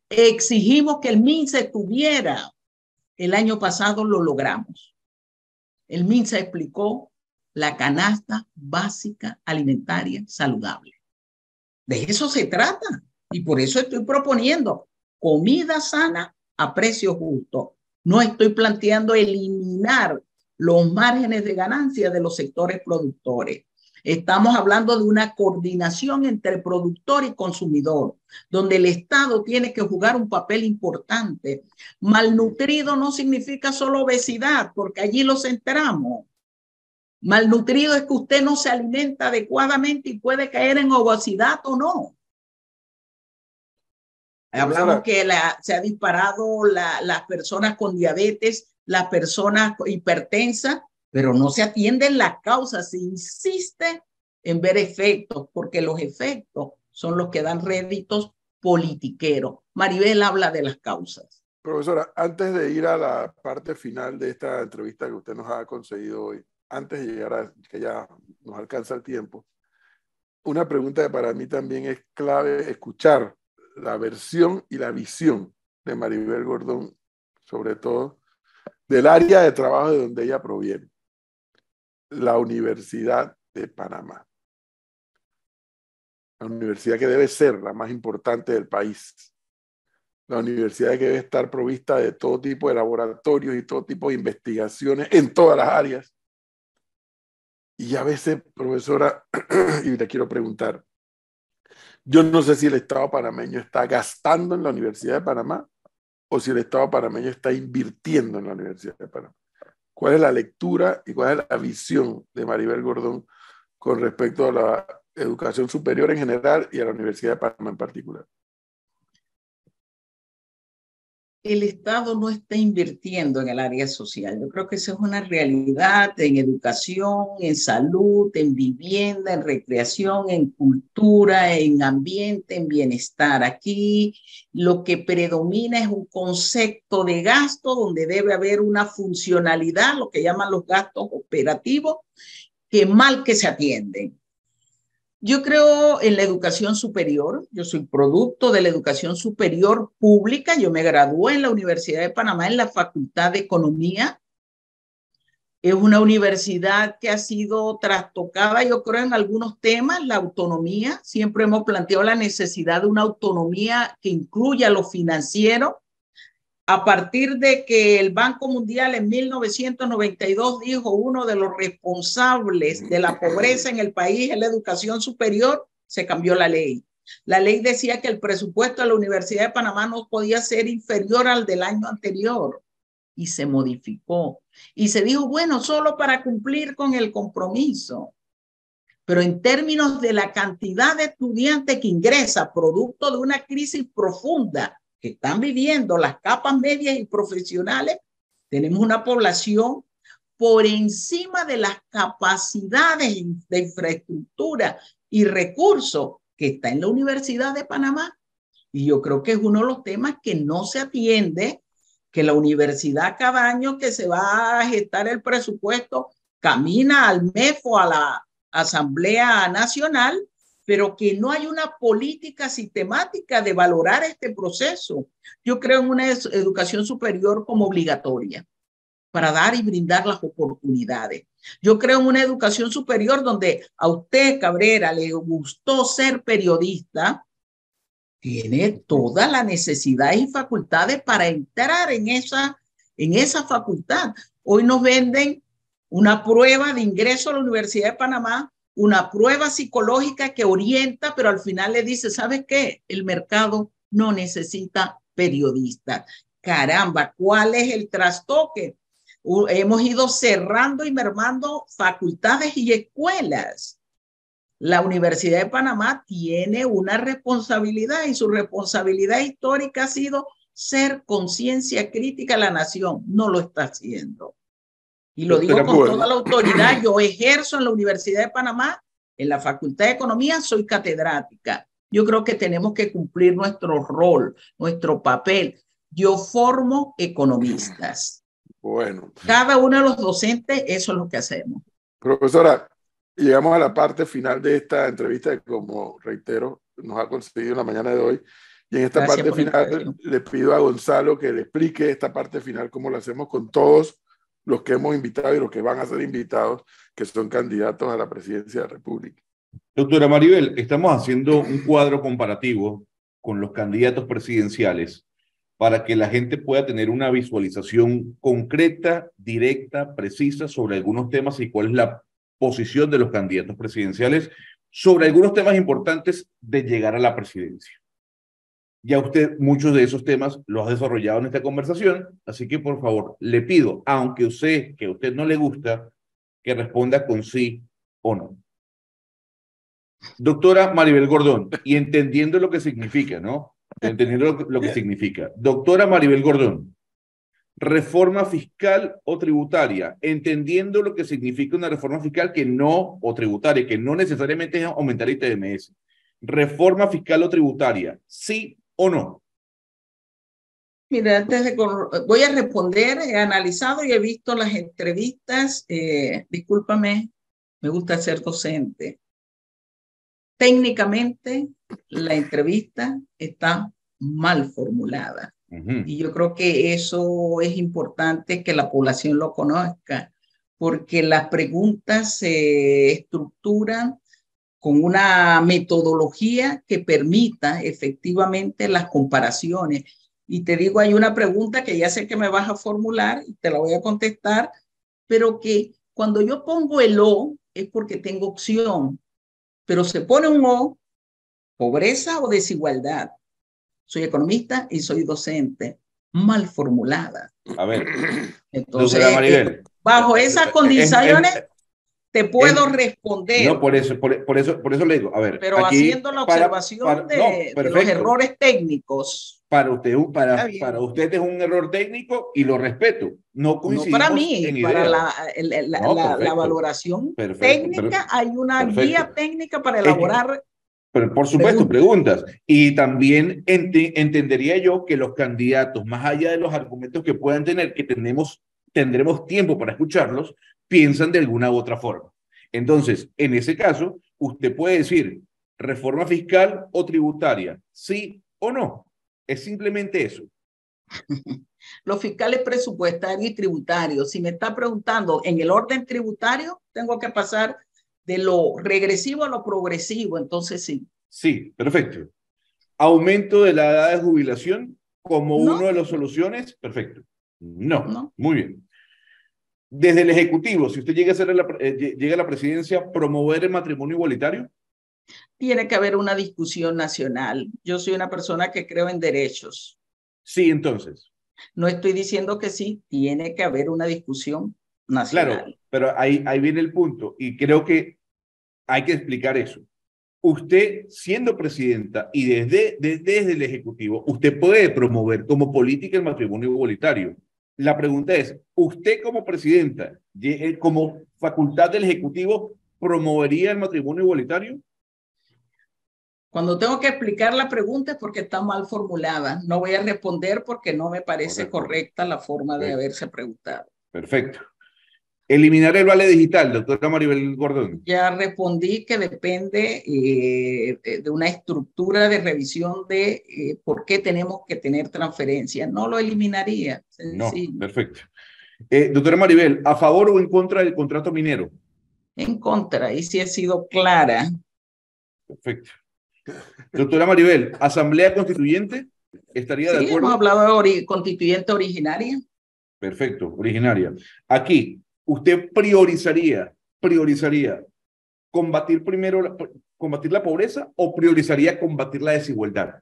Exigimos que el MINSA tuviera. El año pasado lo logramos. El MINSA explicó la canasta básica alimentaria saludable. De eso se trata y por eso estoy proponiendo comida sana a precio justo. No estoy planteando eliminar los márgenes de ganancia de los sectores productores. Estamos hablando de una coordinación entre productor y consumidor, donde el Estado tiene que jugar un papel importante. Malnutrido no significa solo obesidad, porque allí los enteramos. Malnutrido es que usted no se alimenta adecuadamente y puede caer en obesidad o no. Hablamos que se ha disparado las personas con diabetes, las personas hipertensas, pero no se atienden las causas. Se insiste en ver efectos, porque los efectos son los que dan réditos politiqueros. Maribel habla de las causas. Profesora, antes de ir a la parte final de esta entrevista que usted nos ha concedido hoy, antes de llegar a que ya nos alcanza el tiempo, una pregunta que para mí también es clave escuchar la versión y la visión de Maribel Gordón, sobre todo del área de trabajo de donde ella proviene, la Universidad de Panamá. La universidad que debe ser la más importante del país. La universidad que debe estar provista de todo tipo de laboratorios y todo tipo de investigaciones en todas las áreas. Y a veces, profesora, y le quiero preguntar, yo no sé si el Estado panameño está gastando en la Universidad de Panamá o si el Estado panameño está invirtiendo en la Universidad de Panamá. ¿Cuál es la lectura y cuál es la visión de Maribel Gordón con respecto a la educación superior en general y a la Universidad de Panamá en particular? El Estado no está invirtiendo en el área social. Yo creo que eso es una realidad en educación, en salud, en vivienda, en recreación, en cultura, en ambiente, en bienestar. Aquí lo que predomina es un concepto de gasto donde debe haber una funcionalidad, lo que llaman los gastos operativos, que mal que se atienden. Yo creo en la educación superior. Yo soy producto de la educación superior pública. Yo me gradué en la Universidad de Panamá en la Facultad de Economía. Es una universidad que ha sido trastocada, yo creo, en algunos temas, la autonomía. Siempre hemos planteado la necesidad de una autonomía que incluya lo financiero. A partir de que el Banco Mundial en 1992 dijo uno de los responsables de la pobreza en el país es la educación superior, se cambió la ley. La ley decía que el presupuesto de la Universidad de Panamá no podía ser inferior al del año anterior y se modificó. Y se dijo, bueno, solo para cumplir con el compromiso. Pero en términos de la cantidad de estudiantes que ingresa producto de una crisis profunda que están viviendo las capas medias y profesionales, tenemos una población por encima de las capacidades de infraestructura y recursos que está en la Universidad de Panamá. Y yo creo que es uno de los temas que no se atiende, que la universidad cada año que se va a gestar el presupuesto camina al MEF o a la Asamblea Nacional pero que no hay una política sistemática de valorar este proceso. Yo creo en una educación superior como obligatoria para dar y brindar las oportunidades. Yo creo en una educación superior donde a usted, Cabrera, le gustó ser periodista, tiene toda la necesidad y facultades para entrar en esa facultad. Hoy nos venden una prueba de ingreso a la Universidad de Panamá, una prueba psicológica que orienta, pero al final le dice, ¿sabes qué? El mercado no necesita periodistas. Caramba, ¿cuál es el trastoque? Hemos ido cerrando y mermando facultades y escuelas. La Universidad de Panamá tiene una responsabilidad y su responsabilidad histórica ha sido ser conciencia crítica a la nación. No lo está haciendo. Y lo digo con toda la autoridad. Yo ejerzo en la Universidad de Panamá, en la Facultad de Economía, soy catedrática. Yo creo que tenemos que cumplir nuestro rol, nuestro papel. Yo formo economistas. Bueno. Cada uno de los docentes, eso es lo que hacemos. Profesora, llegamos a la parte final de esta entrevista que, como reitero, nos ha concedido en la mañana de hoy. Y en esta parte final le pido a Gonzalo que le explique esta parte final, cómo lo hacemos con todos los que hemos invitado y los que van a ser invitados, que son candidatos a la presidencia de la República. Doctora Maribel, estamos haciendo un cuadro comparativo con los candidatos presidenciales para que la gente pueda tener una visualización concreta, directa, precisa sobre algunos temas y cuál es la posición de los candidatos presidenciales sobre algunos temas importantes de llegar a la presidencia. Ya usted muchos de esos temas los ha desarrollado en esta conversación, así que por favor le pido, aunque sé que a usted no le gusta, que responda con sí o no. Doctora Maribel Gordón, y entendiendo lo que significa, ¿no? Entendiendo lo que significa. Doctora Maribel Gordón, reforma fiscal o tributaria, entendiendo lo que significa una reforma fiscal que no, o tributaria, que no necesariamente es aumentar el ITBMS. Reforma fiscal o tributaria, ¿sí o no? Mira, voy a responder, he analizado y he visto las entrevistas, discúlpame, me gusta ser docente. Técnicamente, la entrevista está mal formulada. Y yo creo que eso es importante que la población lo conozca, porque las preguntas se estructuran con una metodología que permita efectivamente las comparaciones. Y te digo, hay una pregunta que ya sé que me vas a formular y te la voy a contestar, pero que cuando yo pongo el O es porque tengo opción, pero se pone un O, pobreza o desigualdad. Soy economista y soy docente. Mal formulada. A ver, entonces, bajo esas condiciones te puedo responder. No, por eso le digo, a ver. Pero aquí, haciendo la observación de los errores técnicos. Para usted es un error técnico y lo respeto. No coincidimos no para mí, en para ideas. la valoración técnica, hay una guía técnica para elaborar. Pero por supuesto, preguntas. Y también entendería yo que los candidatos, más allá de los argumentos que puedan tener, que tendremos tiempo para escucharlos, piensan de alguna u otra forma. Entonces, en ese caso, usted puede decir reforma fiscal o tributaria, sí o no. Es simplemente eso. Los fiscales presupuestarios y tributarios. Si me está preguntando en el orden tributario, tengo que pasar de lo regresivo a lo progresivo, entonces sí. Sí, perfecto. Aumento de la edad de jubilación como una de las soluciones, perfecto. No, muy bien. Desde el Ejecutivo, si usted llega a la presidencia, ¿promover el matrimonio igualitario? Tiene que haber una discusión nacional. Yo soy una persona que creo en derechos. Sí, entonces. No estoy diciendo que sí, tiene que haber una discusión nacional. Claro, pero ahí viene el punto y creo que hay que explicar eso. Usted, siendo presidenta y desde el Ejecutivo, usted puede promover como política el matrimonio igualitario. La pregunta es, ¿usted como presidenta, como facultad del Ejecutivo, promovería el matrimonio igualitario? Cuando tengo que explicar la pregunta es porque está mal formulada. No voy a responder porque no me parece correcta la forma de haberse preguntado. Perfecto. Eliminar el vale digital, doctora Maribel Gordón. Ya respondí que depende de una estructura de revisión de por qué tenemos que tener transferencias. No lo eliminaría, sencillo. No, perfecto. Doctora Maribel, ¿a favor o en contra del contrato minero? En contra, y sí he sido clara. Perfecto. Doctora Maribel, ¿Asamblea Constituyente? ¿Estaría de Sí, acuerdo? hemos hablado de constituyente originaria. Perfecto, originaria. Aquí, ¿usted priorizaría combatir primero combatir la pobreza o priorizaría combatir la desigualdad?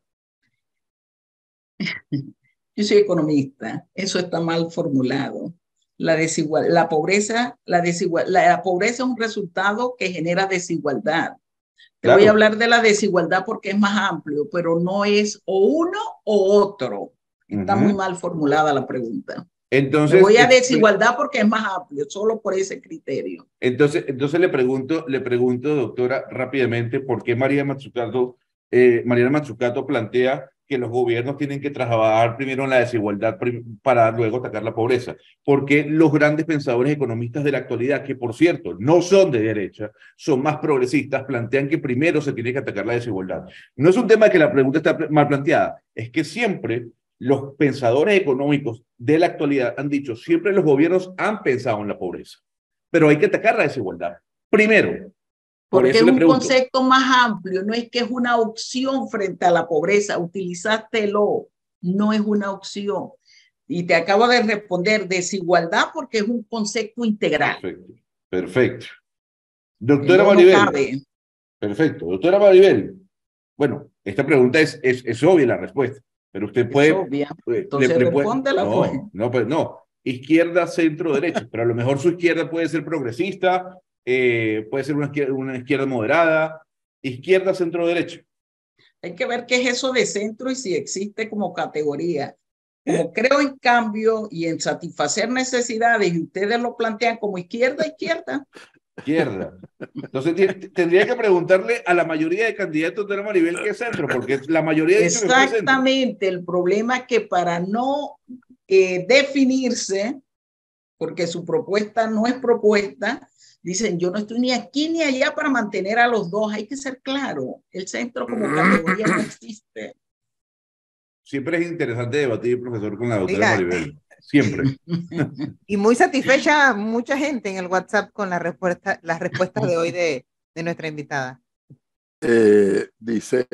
Yo soy economista, eso está mal formulado. La pobreza es un resultado que genera desigualdad. Te voy a hablar de la desigualdad porque es más amplio, pero no es o uno o otro. Está muy mal formulada la pregunta. Entonces, me voy a desigualdad porque es más amplio, solo por ese criterio. Entonces le pregunto, doctora, rápidamente, ¿por qué Mariana Mazzucato plantea que los gobiernos tienen que trabajar primero en la desigualdad para luego atacar la pobreza? Porque los grandes pensadores economistas de la actualidad, que por cierto no son de derecha, son más progresistas, plantean que primero se tiene que atacar la desigualdad. No es un tema de que la pregunta está mal planteada, es que siempre los pensadores económicos de la actualidad han dicho, siempre los gobiernos han pensado en la pobreza, pero hay que atacar la desigualdad primero. Porque es un concepto más amplio, no es que es una opción frente a la pobreza, utilizástelo, no es una opción. Y te acabo de responder desigualdad porque es un concepto integral. Perfecto, perfecto. Doctora Maribel. Perfecto, doctora Maribel. Bueno, esta pregunta es obvia la respuesta, pero usted puede... Es obvia, entonces respóndela. No, izquierda, centro, derecha, pero a lo mejor su izquierda puede ser progresista, puede ser una izquierda moderada, izquierda, centro, derecha. Hay que ver qué es eso de centro y si existe como categoría. Como creo en cambio y en satisfacer necesidades y ustedes lo plantean como izquierda. Izquierda. Entonces tendría que preguntarle a la mayoría de candidatos de la Maribel qué es centro, porque la mayoría de exactamente, el problema es que para no definirse, porque su propuesta no es propuesta, dicen yo no estoy ni aquí ni allá para mantener a los dos. Hay que ser claro, el centro como categoría no existe. Siempre es interesante debatir, profesor, con la doctora Maribel. Siempre. Y muy satisfecha mucha gente en el WhatsApp con las respuestas de hoy de nuestra invitada. Dice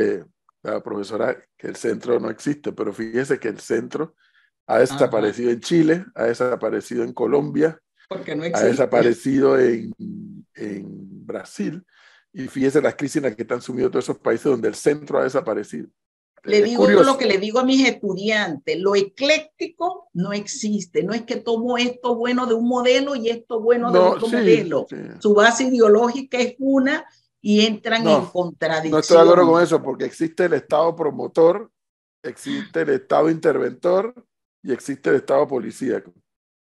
la profesora que el centro no existe, pero fíjese que el centro ha desaparecido en Chile, ha desaparecido en Colombia, porque no existe. Ha desaparecido en Brasil, y fíjese las crisis en las que están sumidos todos esos países donde el centro ha desaparecido. Le digo lo que le digo a mis estudiantes, lo ecléctico no existe, no es que tomo esto bueno de un modelo y esto bueno de otro modelo. Sí. Su base ideológica es una y entran en contradicción. No estoy de acuerdo con eso, porque existe el Estado promotor, existe el Estado interventor y existe el Estado policíaco.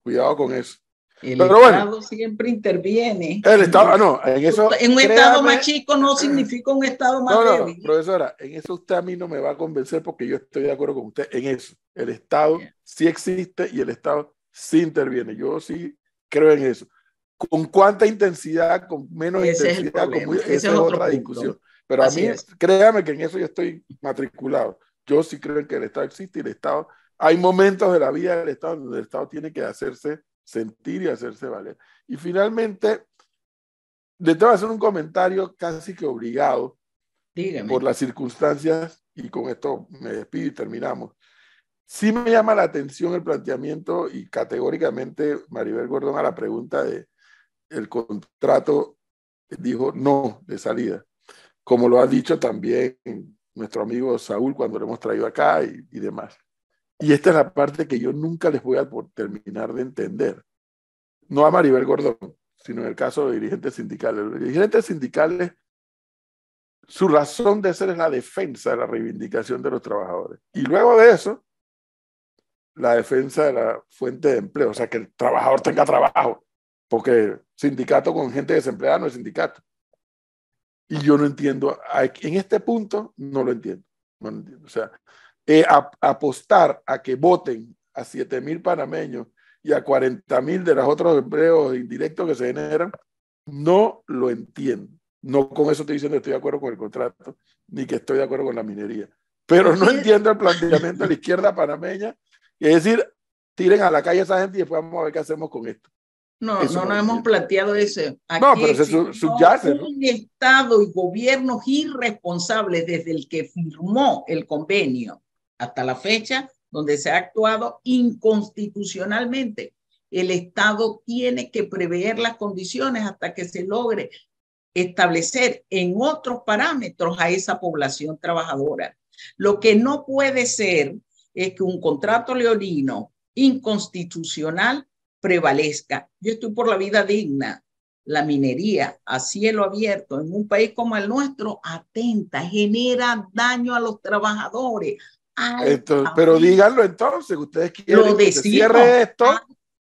Cuidado con eso. El Estado siempre interviene. El Estado, en eso. En un Estado más chico no significa un Estado más débil. Profesora, en eso usted a mí no me va a convencer porque yo estoy de acuerdo con usted en eso. El Estado sí existe y el Estado sí interviene. Yo sí creo en eso. ¿Con cuánta intensidad? ¿Con menos intensidad? Esa es otra discusión. Pero así a mí, créame que en eso yo estoy matriculado. Yo sí creo que el Estado existe y el Estado. Hay momentos de la vida del Estado donde el Estado tiene que hacerse sentir y hacerse valer. Y finalmente, le tengo que hacer un comentario casi que obligado. Dígame. Por las circunstancias, y con esto me despido y terminamos. Sí me llama la atención el planteamiento y categóricamente Maribel Gordón a la pregunta de el contrato dijo no de salida, como lo ha dicho también nuestro amigo Saúl cuando lo hemos traído acá y demás. Y esta es la parte que yo nunca les voy a terminar de entender. No a Maribel Gordón, sino en el caso de dirigentes sindicales. Los dirigentes sindicales, su razón de ser es la defensa de la reivindicación de los trabajadores. Y luego de eso, la defensa de la fuente de empleo, o sea, que el trabajador tenga trabajo, porque sindicato con gente desempleada no es sindicato. Y yo no entiendo, en este punto no lo entiendo. No lo entiendo. O sea, apostar a que voten a 7,000 panameños y a 40.000 de los otros empleos indirectos que se generan, no lo entiendo. No con eso estoy diciendo que estoy de acuerdo con el contrato, ni que estoy de acuerdo con la minería. Pero no entiendo el planteamiento de la izquierda panameña, es decir, tiren a la calle a esa gente y después vamos a ver qué hacemos con esto. No, Eso no no nos lo hemos entiendo. planteado eso. Aquí No, pero se existió subyace, ¿no? un Estado y gobiernos irresponsables desde el que firmó el convenio hasta la fecha, donde se ha actuado inconstitucionalmente. El Estado tiene que prever las condiciones hasta que se logre establecer en otros parámetros a esa población trabajadora. Lo que no puede ser es que un contrato leonino inconstitucional prevalezca. Yo estoy por la vida digna. La minería a cielo abierto en un país como el nuestro atenta, genera daño a los trabajadores. Pero díganlo entonces, ustedes quieren Lo que se decimos, cierre esto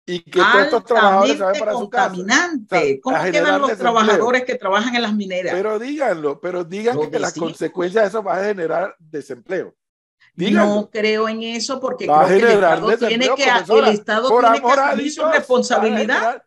y que todos estos trabajadores se vayan altamente para su casa. contaminante. O sea, ¿Cómo quedan los trabajadores que trabajan en las mineras? Pero díganlo, pero digan que las consecuencias de eso van a generar desempleo. Díganlo. No creo en eso porque va creo que el Estado tiene que, asumir su responsabilidad.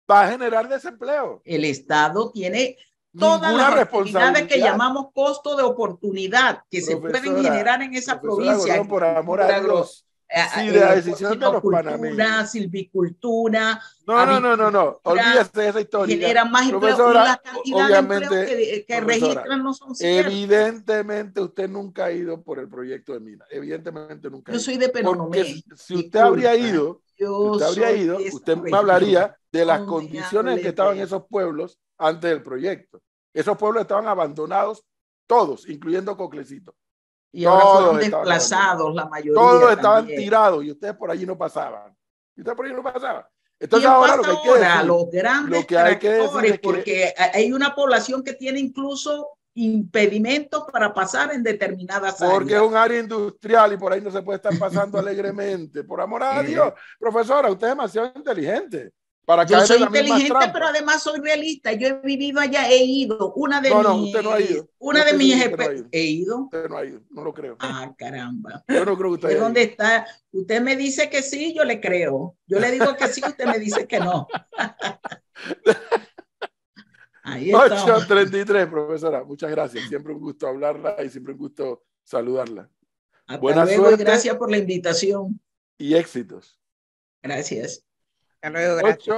Va a generar desempleo. El Estado tiene todas las actividades que llamamos costo de oportunidad que se pueden generar en esa provincia. Gordón, por amor a Dios. Sí, de la decisión de los panameños. Silvicultura. No. Olvídese de esa historia. Genera más empleo y la cantidad de empleo que registran no son ciertos. Evidentemente usted nunca ha ido por el proyecto de mina. Evidentemente nunca. Yo soy de Penonomé. Si usted habría ido, usted me hablaría de las condiciones en que estaban esos pueblos antes del proyecto. Esos pueblos estaban abandonados, todos, incluyendo Coclecito. Y ahora fueron desplazados, la mayoría. Todos estaban tirados y ustedes por allí no pasaban. Entonces ahora lo que hay que decir, los grandes tractores, porque hay una población que tiene incluso impedimentos para pasar en determinadas áreas. Porque es un área industrial y por ahí no se puede estar pasando alegremente. Por amor a Dios, profesora, usted es demasiado inteligente. Yo soy inteligente, pero además soy realista. Yo he vivido allá, he ido. Usted no ha ido. He ido. Usted no ha ido, no lo creo. Ah, caramba. Yo no creo que usted haya ido. ¿Dónde está? Usted me dice que sí, yo le creo. Yo le digo que sí, usted me dice que no. Ahí 8:33, profesora. Muchas gracias. Siempre un gusto hablarla y siempre un gusto saludarla. Buena suerte. Gracias por la invitación. Y éxitos. Gracias. Hasta luego, gracias.